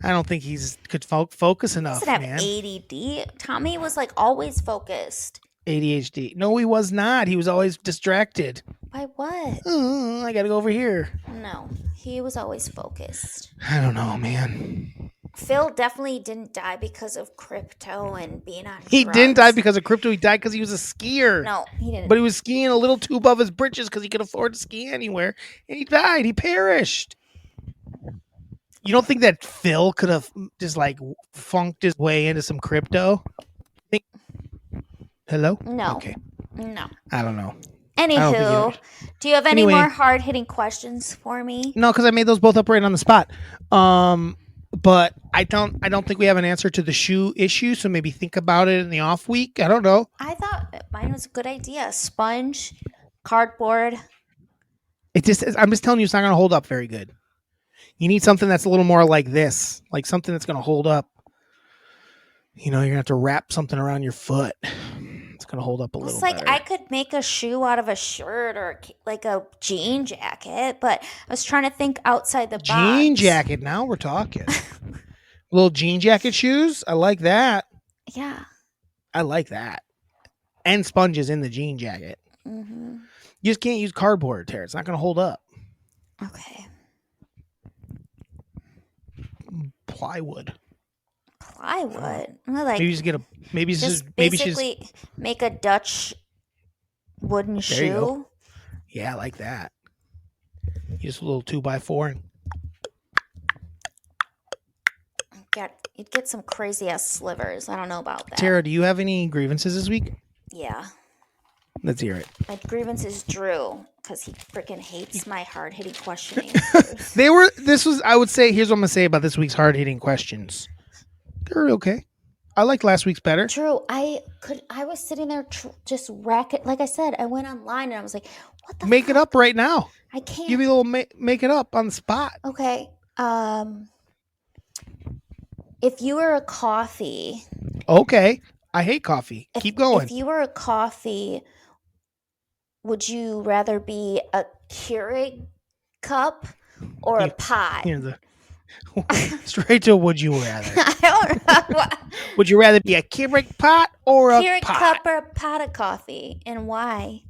I don't think he's could focus enough, He doesn't man. have ADD. Tommy was like always focused. ADHD. No, he was not. He was always distracted. By what? Oh, I got to go over here. No, he was always focused. I don't know, man. Phil definitely didn't die because of crypto and being on He drugs. didn't die because of crypto. He died because he was a skier. No, he didn't. But he was skiing a little too above his britches because he could afford to ski anywhere. And he died. He perished. You don't think that Phil could have just like funked his way into some crypto? Hello? No. Okay. No. I don't know. I don't think Anywho, do you have any Anyway. more hard hitting questions for me? No, because I made those both up right on the spot. But I don't think we have an answer to the shoe issue. So maybe think about it in the off week. I don't know. I thought mine was a good idea. Sponge, cardboard. I'm just telling you, it's not going to hold up very good. You need something that's a little more like this, like something that's going to hold up. You're going to have to wrap something around your foot. It's going to hold up a little It's like better. I could make a shoe out of a shirt or like a jean jacket, but I was trying to think outside the box. Jean jacket. Now we're talking. Little jean jacket shoes. I like that. Yeah. I like that. And sponges in the jean jacket. Mm-hmm. You just can't use cardboard, Tara. It's not going to hold up. Okay. Plywood. Plywood. I like Maybe just get a. Maybe just maybe basically make a Dutch wooden you shoe. go. Yeah, I like that. Just a little 2x4. You'd get some crazy ass slivers. I don't know about that. Tara, do you have any grievances this week? Yeah. Let's hear it. My grievance is Drew because he freaking hates my hard hitting questioning. I would say, here's what I'm going to say about this week's hard hitting questions. They're okay. I liked last week's better. Drew, I was sitting there just racking. Like I said, I went online and I was like, what the Make fuck? it up right now. I can't. Give me a little, make it up on the spot. Okay. If you were a coffee. Okay. I hate coffee. Keep going. If you were a coffee, would you rather be a Keurig cup or a pot? Straight to would you rather? I don't know. Would you rather be a Keurig pot or a Keurig pot? cup or a pot of coffee, and why?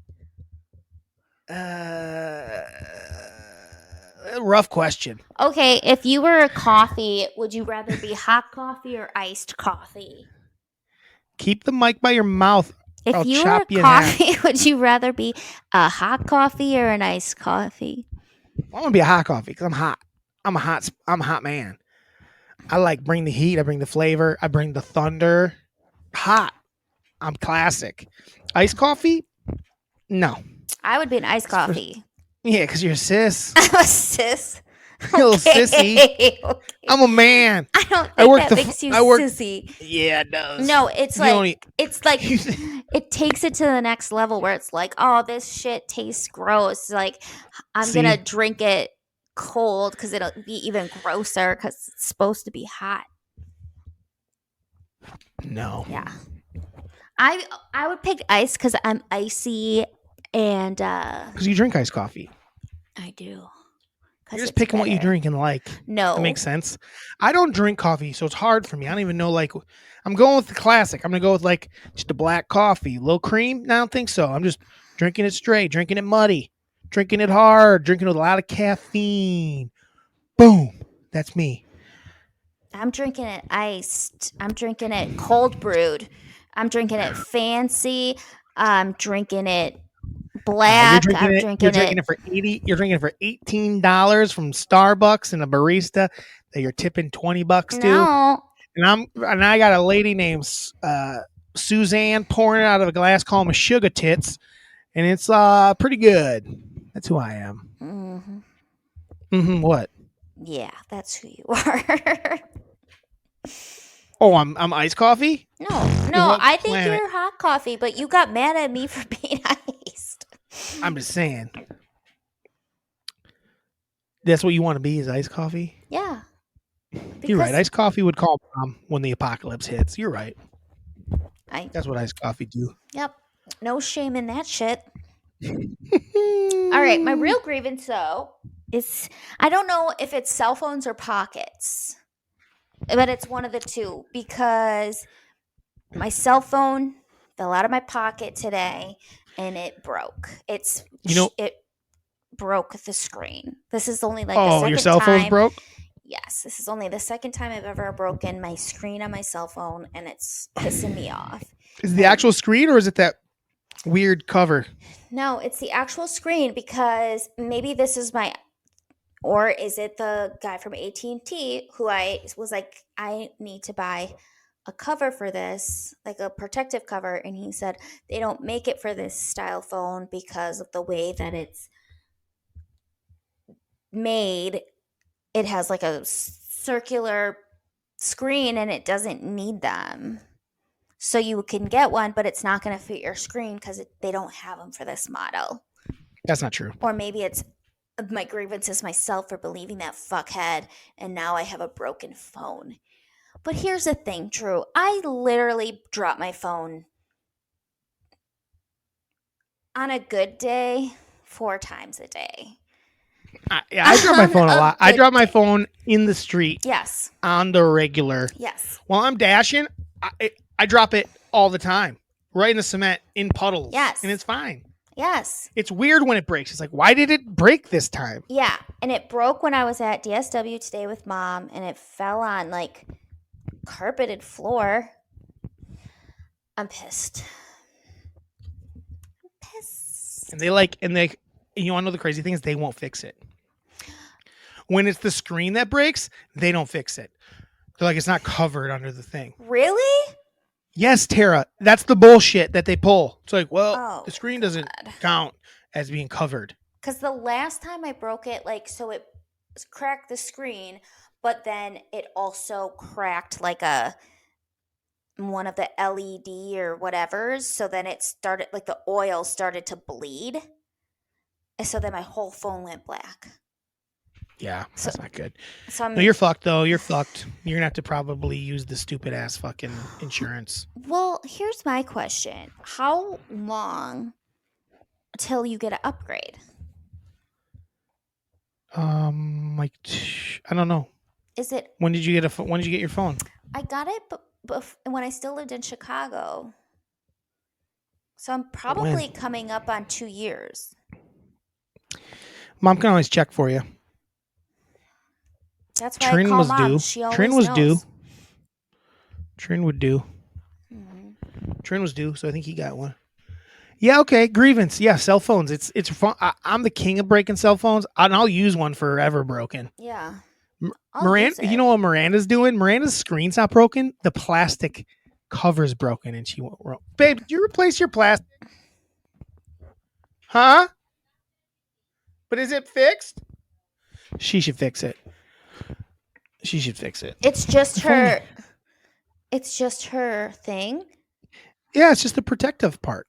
Rough question. Okay, if you were a coffee, would you rather be hot coffee or iced coffee? Keep the mic by your mouth. If I'll you were chop a you in half. coffee, would you rather be a hot coffee or an iced coffee? I want to be a hot coffee because I'm hot. I'm a hot man. I bring the heat. I bring the flavor. I bring the thunder. Hot. I'm classic. Iced coffee? No. I would be an iced coffee. Yeah, because you're a sis. I'm a sis. You're a little sissy. Okay. I'm a man. I don't think that makes you sissy. Yeah, it does. No, it's like it takes it to the next level where it's like, oh, this shit tastes gross. Like I'm gonna drink it cold because it'll be even grosser because it's supposed to be hot. No. Yeah. I would pick ice because I'm icy and because you drink iced coffee. I do. You're just picking what you drink and like. No. That makes sense. I don't drink coffee, so it's hard for me. I don't even know, I'm going with the classic. I'm going to go with, just a black coffee. Low cream? No, I don't think so. I'm just drinking it straight, drinking it muddy, drinking it hard, drinking with a lot of caffeine. Boom. That's me. I'm drinking it iced. I'm drinking it cold brewed. I'm drinking it fancy. I'm drinking it black. You're drinking it for $80. You're drinking it for $18 from Starbucks and a barista that you're tipping $20 to. No. And I got a lady named Suzanne pouring it out of a glass, calling me sugar tits, and it's pretty good. That's who I am. Mm-hmm. What? Yeah, that's who you are. Oh, I'm iced coffee? No, I think you're hot coffee, but you got mad at me for being iced. I'm just saying. That's what you want to be, is iced coffee? Yeah. You're right. Iced coffee would call mom when the apocalypse hits. You're right. That's what iced coffee do. Yep. No shame in that shit. All right. My real grievance, though, is I don't know if it's cell phones or pockets, but it's one of the two because my cell phone fell out of my pocket today and it broke. It broke the screen. This is only the second your cell phone's broke? Yes, this is only the second time I've ever broken my screen on my cell phone, and it's pissing me off. Is it the actual screen or is it that weird cover? No, it's the actual screen because maybe this is or is it the guy from AT&T who I was like, I need to buy a cover for this, like a protective cover, and he said they don't make it for this style phone because of the way that it's made. It has like a circular screen and it doesn't need them. So you can get one, but it's not going to fit your screen because they don't have them for this model. That's not true. Or maybe it's my grievance is myself for believing that fuckhead, and now I have a broken phone. But here's the thing, Drew. I literally drop my phone on a good day 4 times a day. I drop my phone a lot. I drop my phone in the street. Yes. On the regular. Yes. While I'm dashing, I drop it all the time. Right in the cement, in puddles. Yes. And it's fine. Yes. It's weird when it breaks. It's like, why did it break this time? Yeah. And it broke when I was at DSW today with Mom, and it fell on like carpeted floor. I'm pissed. And you want to know the crazy thing is they won't fix it. When it's the screen that breaks, they don't fix it. They're like, it's not covered under the thing. Really? Yes, Tara. That's the bullshit that they pull. It's like, well, the screen doesn't count as being covered. Because the last time I broke it, like, so it cracked the screen, but then it also cracked like one of the LED or whatever's. So then it started, like the oil started to bleed. And so then my whole phone went black. Yeah, that's not good. So no, you're fucked, though. You're fucked. You're going to have to probably use the stupid-ass fucking insurance. Well, here's my question. How long till you get an upgrade? I don't know. Is it... When did you get your phone? I got it when I still lived in Chicago. So I'm probably coming up on 2 years. Mom can always check for you. That's why I call Mom. She always Trin was knows. due. Trin would do. Mm-hmm. Trin was due, so I think he got one. Yeah, okay. Grievance. Yeah, cell phones. It's fun. I'm the king of breaking cell phones, and I'll use one forever broken. Yeah. Miranda, you know what Miranda's doing? Miranda's screen's not broken. The plastic cover's broken, and she won't. Babe, did you replace your plastic? Huh? But is it fixed? She should fix it. She should fix it. It's just her. It's just her thing. Yeah, it's just the protective part.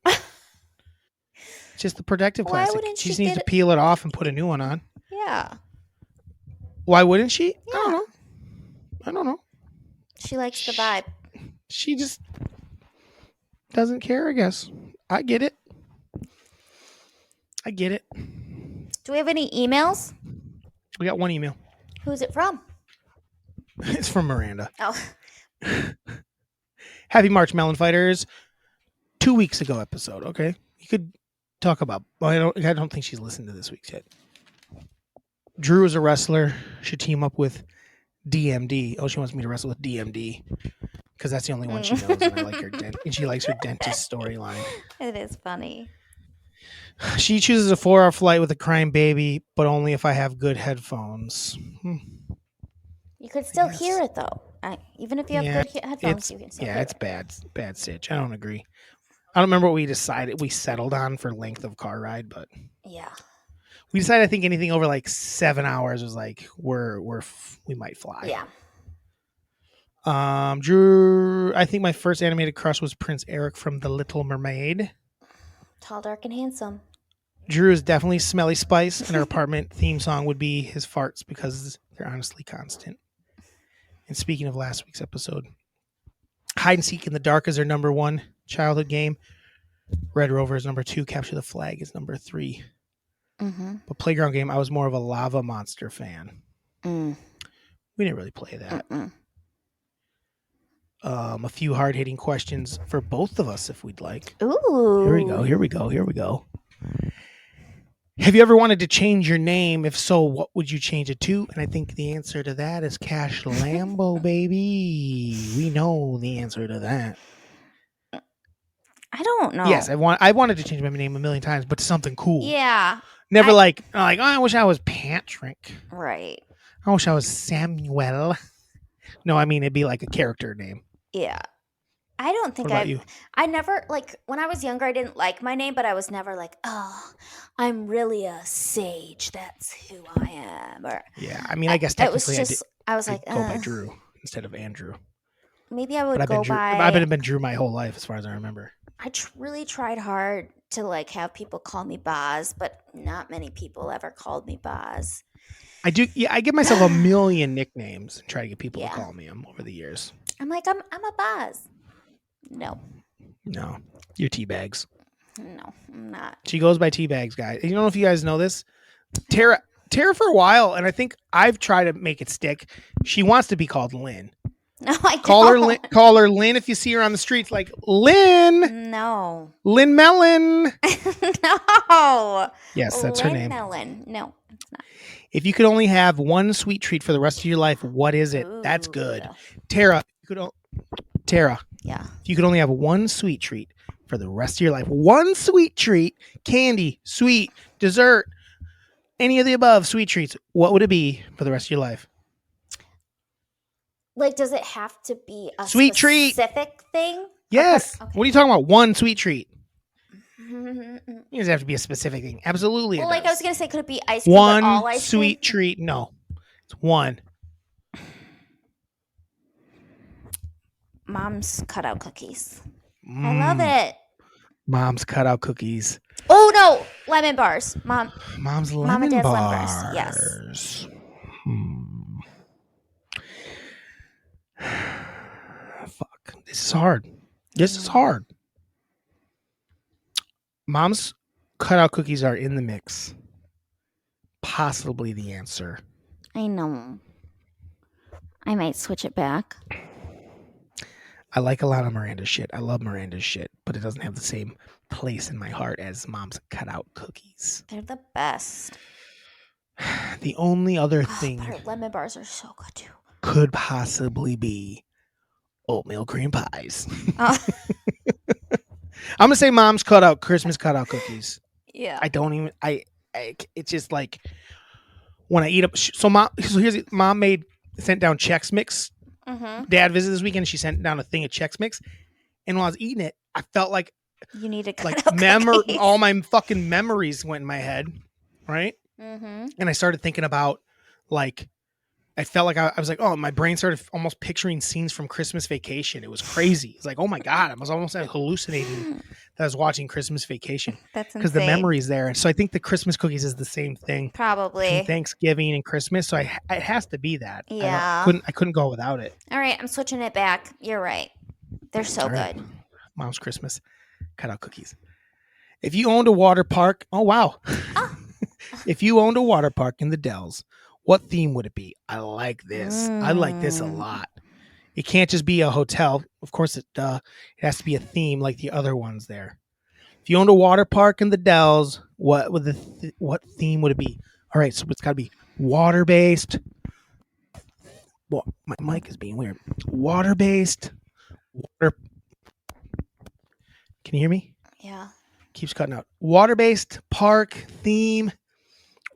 Just the protective plastic. She just needs to peel it off and put a new one on. Yeah. Why wouldn't she? Yeah. I don't know. She likes the vibe. She just doesn't care, I guess. I get it. Do we have any emails? We got one email. Who's it from? It's from Miranda. Oh. Happy March, Melon Fighters. 2 weeks ago episode, okay? You could talk about... Well, I don't think she's listened to this week's yet. Drew is a wrestler. Should team up with DMD. Oh, she wants me to wrestle with DMD. Because that's the only one she knows, and I like her and she likes her dentist storyline. It is funny. She chooses a 4-hour flight with a crying baby, but only if I have good headphones. You could still hear it, though. Even if you have good headphones, you can still hear it. It's bad sitch. I don't agree. I don't remember what we decided. We settled on for length of car ride, but... Yeah. We decided I think anything over like 7 hours was like, we might fly. Yeah. Drew, I think my first animated crush was Prince Eric from The Little Mermaid. Tall, dark, and handsome. Drew is definitely Smelly Spice, and her apartment theme song would be his farts because they're honestly constant. And speaking of last week's episode, Hide and Seek in the Dark is her number 1 childhood game. Red Rover is number 2. Capture the Flag is number 3. Mm-hmm. But Playground Game, I was more of a Lava Monster fan. We didn't really play that. A few hard-hitting questions for both of us, if we'd like. Ooh. Here we go. Have you ever wanted to change your name? If so, what would you change it to? And I think the answer to that is Cash Lambo, baby. We know the answer to that. I don't know. Yes, I wanted to change my name a million times, but to something cool. Yeah. Never like, oh, I wish I was Patrick. Right. I wish I was Samuel. No, I mean, it'd be like a character name. Yeah. I don't What think about you? I never, like, when I was younger, I didn't like my name, but I was never like, oh, I'm really a sage. That's who I am. Or Yeah, I mean, I guess it was technically just, I was I like, go by Drew instead of Andrew. maybe I But would I've been go Drew. I've by, been Drew my whole life, as far as I remember. I really tried hard to like have people call me Boz, but not many people ever called me Boz. I do. Yeah, I give myself a million nicknames and try to get people to Yeah. call me them over the years. I'm like, I'm a Boz. No, No, you're Teabags. no, I'm not. She goes by Teabags, guys. You don't know if you guys know this. Tara for a while, and I think I've tried to make it stick. She wants to be called Lynn. No, I Call her don't. Lynn. Call her Lynn if you see her on the streets. Like Lynn, No. Lynn Mellon. No. Yes, that's her name. Melon. No, it's not. If you could only have one sweet treat for the rest of your life, what is it? That's Ooh. good. Tara, Tara, Yeah. if you could only have one sweet treat for the rest of your life, one sweet treat, candy, sweet, dessert, any of the above sweet treats, what would it be for the rest of your life? Like, does it have to be a Sweet treat. specific thing? Yes. Okay. What are you talking about? One sweet treat. Well, It doesn't have to be a specific thing. Absolutely. like I was gonna say, could it be ice cream? one But all ice sweet cream? treat. No, it's one. Mom's cutout cookies. I love it. Mom's cutout cookies. Oh no, lemon bars. Mom's Mom and lemon Dad's bars. lemon bars. Yes. Fuck. This is hard. This is hard. Mom's cutout cookies are in the mix. Possibly the answer. I know. I might switch it back. I like a lot of Miranda's shit. I love Miranda's shit, but it doesn't have the same place in my heart as Mom's cutout cookies. They're the best. The only other Oh, thing but her lemon bars are so good too. could possibly be oatmeal cream pies. Oh. I'm gonna say Mom's Christmas cutout cookies. Yeah. I don't even. It's just like when I eat up. So Mom sent down Chex Mix. Mm-hmm. Dad visited this weekend. She sent down a thing of Chex Mix, and when I was eating it, I felt like You need to cut like out cookies. all my fucking memories went in my head, right? Mm-hmm. And I started thinking about like. I felt like I was like, oh, my brain started almost picturing scenes from Christmas Vacation. It was crazy. It's like, oh my God, I was almost hallucinating that I was watching Christmas Vacation That's because the insane. memory's there. So I think the Christmas cookies is the same thing Probably. between Thanksgiving and Christmas. So it has to be that. Yeah. I couldn't go without it. All right, I'm switching it back. You're right. They're so All right. good. Mom's Christmas cutout cookies. If you owned a water park, oh wow. If you owned a water park in the Dells, what theme would it be? I like this. I like this a lot. It can't just be a hotel. Of course, it has to be a theme like the other ones there. If you owned a water park in the Dells, what theme would it be? All right, so it's got to be water-based. Well, my mic is being weird. Water-based. Water. Can you hear me? Yeah. Keeps cutting out. Water-based park theme.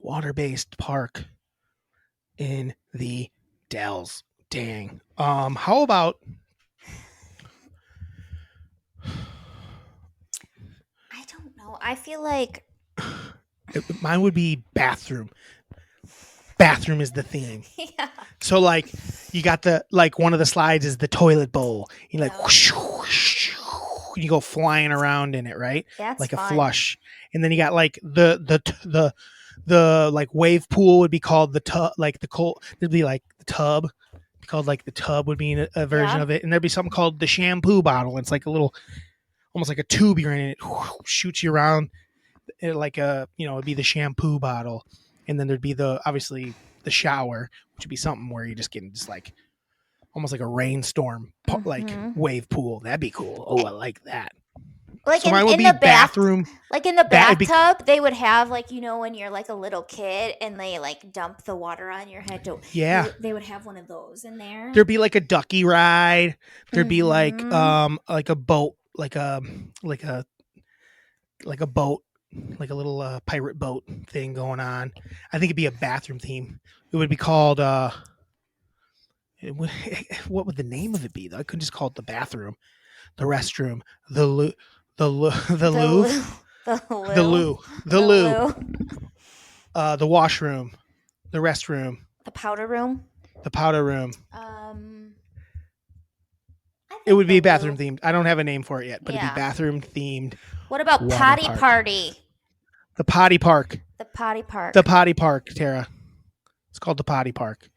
Water-based park in the Dells. Dang. How about I don't know. I feel like mine would be bathroom. Bathroom is the theme. yeah. So like you got one of the slides is the toilet bowl. You like whoosh, whoosh, you go flying around in it, right? That's like fun. a flush. And then you got like the like wave pool would be called the tub, like the cold. It'd be like the tub, called like the tub would be a version of it, and there'd be something called the shampoo bottle. It's like a little, almost like a tube you're in, and it shoots you around, like it'd be the shampoo bottle, and then there'd be obviously the shower, which would be something where you're just getting just like almost like a rainstorm, like wave pool. That'd be cool. Oh, I like that. Like So in, mine would in be the bathroom. like in the It'd be- bathtub, they would have like when you're like a little kid and they like dump the water on your head. Yeah. They would have one of those in there. There'd be like a ducky ride. There'd be like a boat, like a boat, like a little pirate boat thing going on. I think it'd be a bathroom theme. It would be called What would the name of it be though? I could just call it the bathroom, the restroom, the loo, the Louvre, the loo, the loo, the washroom, the restroom, the powder room. the powder room. I It would think be the bathroom loo. themed. I don't have a name for it yet, but it'd Yeah. be bathroom themed. What about Water potty park. party? The potty park. The potty park. The potty park, Tara. It's called the potty park.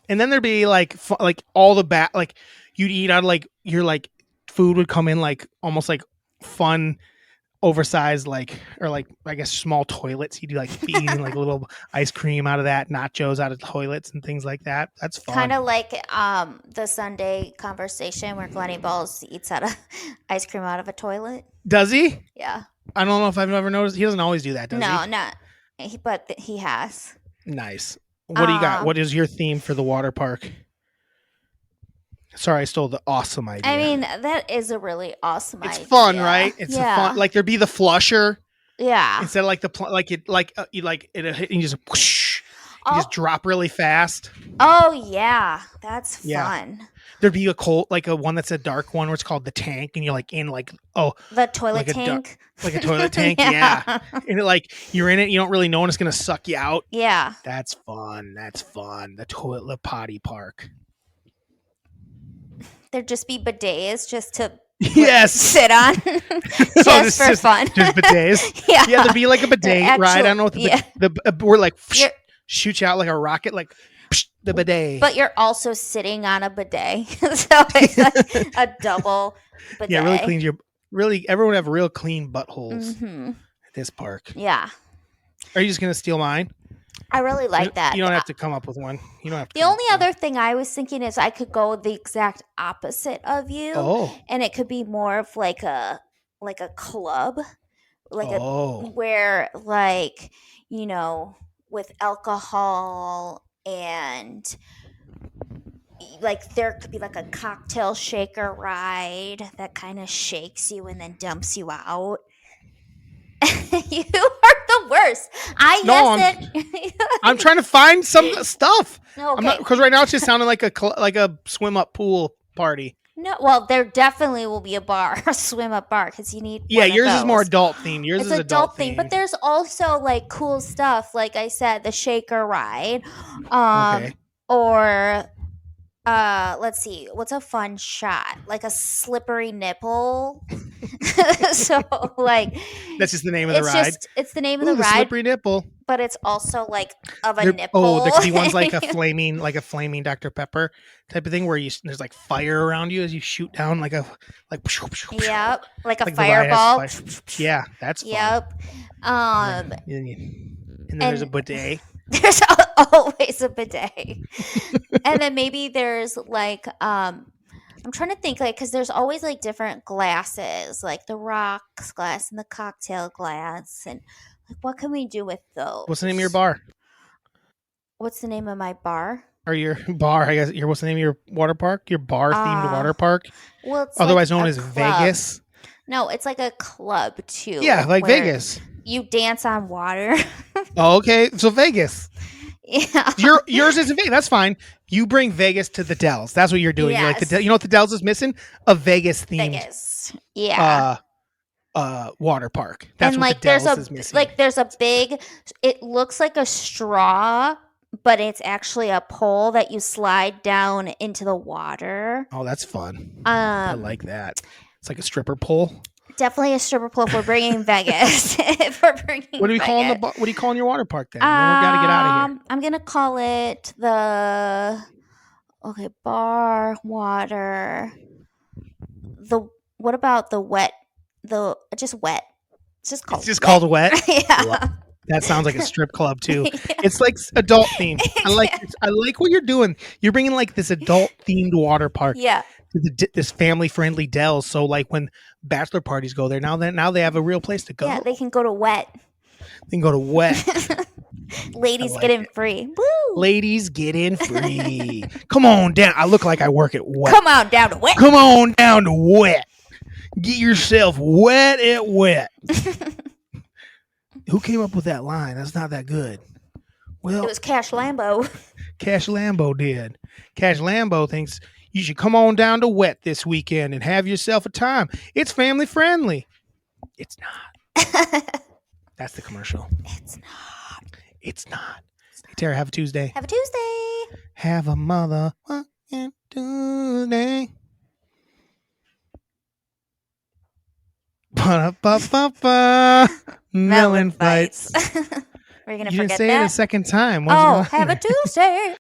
And then there'd be like all the like you'd eat out of like your like food would come in like almost like fun oversized or I guess small toilets. You'd like be eating like a little ice cream out of that, nachos out of toilets and things like that. That's fun. Kind of like the Sunday conversation where Glenny Balls eats ice cream out of a toilet. Does he? Yeah. I don't know if I've ever noticed. He doesn't always do that, does No, he? not. But he has. Nice. What do you got? What is your theme for the water park? Sorry, I stole the awesome idea. I mean, that is a really awesome idea. It's fun, right? It's a fun. Like there'd be the flusher. Yeah. Instead of like you just whoosh, you just drop really fast. Oh yeah, that's fun. Yeah. There'd be a one that's a dark one where it's called the tank, and you're like in the toilet tank, like a toilet tank, yeah. And you're in it, you don't really know when it's gonna suck you out. Yeah, that's fun. The toilet potty park. There'd just be bidets just to sit on, just for fun. Just bidets. Yeah, there'd be like a bidet, right? I don't know what we're like shoot you out like a rocket, like. The bidet. But you're also sitting on a bidet. So it's like a double bidet. Yeah, really cleans everyone have real clean buttholes at this park. Yeah. Are you just going to steal mine? I really like that. You don't have to come up with one. You don't have to. The only other thing I was thinking is I could go the exact opposite of you. Oh. And it could be more of like a club. Where with alcohol and like there could be like a cocktail shaker ride that kind of shakes you and then dumps you out. You are the worst. I'm trying to find some stuff. Okay. Because right now it's just sounding like a swim up pool party. No, well, there definitely will be a swim up bar because you need. Yeah, yours is more adult themed. Yours is adult themed. But there's also like cool stuff, like I said, the shaker ride, okay. Or let's see, what's a fun shot? Like a slippery nipple. So like that's just the name of the ride. It's the name of the ride. Slippery nipple. But it's also like of a nipple. Oh, there could be ones like a flaming Dr. Pepper type of thing where there's like fire around you as you shoot down like. Yep, like a fireball. Yeah, that's fun. Yep. And then there's a bidet. There's always a bidet. And then maybe there's like I'm trying to think because there's always like different glasses, like the rocks glass and the cocktail glass, and like what can we do with those? What's the name of your bar? What's the name of my bar? Or your bar, I guess. What's the name of your water park? Your bar themed water park? Well, it's otherwise like known as club. Vegas. No, it's like a club too. Yeah, like Vegas. You dance on water. Oh, okay. So Vegas. Yeah. Yours isn't Vegas. That's fine. You bring Vegas to the Dells. That's what you're doing. Yes. You're like you know what the Dells is missing? A Vegas themed. Vegas. Yeah. Water park. That's and what like the Dells is missing. There's a big. It looks like a straw, but it's actually a pole that you slide down into the water. Oh, that's fun. I like that. It's like a stripper pole. Definitely a stripper pole if we're bringing Vegas. If we're bringing what do we call what do you call your water park then? We gotta get out of here. I'm gonna call it the bar water. What about the wet? Just wet. It's just called wet. Yeah. That sounds like a strip club too. Yeah. It's like adult themed. I like what you're doing. You're bringing like this adult themed water park. Yeah. To this family friendly Dells. So like when bachelor parties go there, now they have a real place to go. Yeah, they can go to wet. They can go to wet. Ladies get in free. Woo! Ladies get in free. Come on down. I look like I work at wet. Come on down to wet. Come on down to wet. Get yourself wet at wet. Who came up with that line? That's not that good. Well, it was Cash Lambo. Cash Lambo did. Cash Lambo thinks you should come on down to Wet this weekend and have yourself a time. It's family friendly. It's not. That's the commercial. It's not. It's not. Hey, Tara, have a Tuesday. Have a Tuesday. Have a motherfucking Tuesday. Ba-da-ba-ba-ba. Melon fights. We're going to You didn't forget say it a that. second time. Oh, have a Tuesday.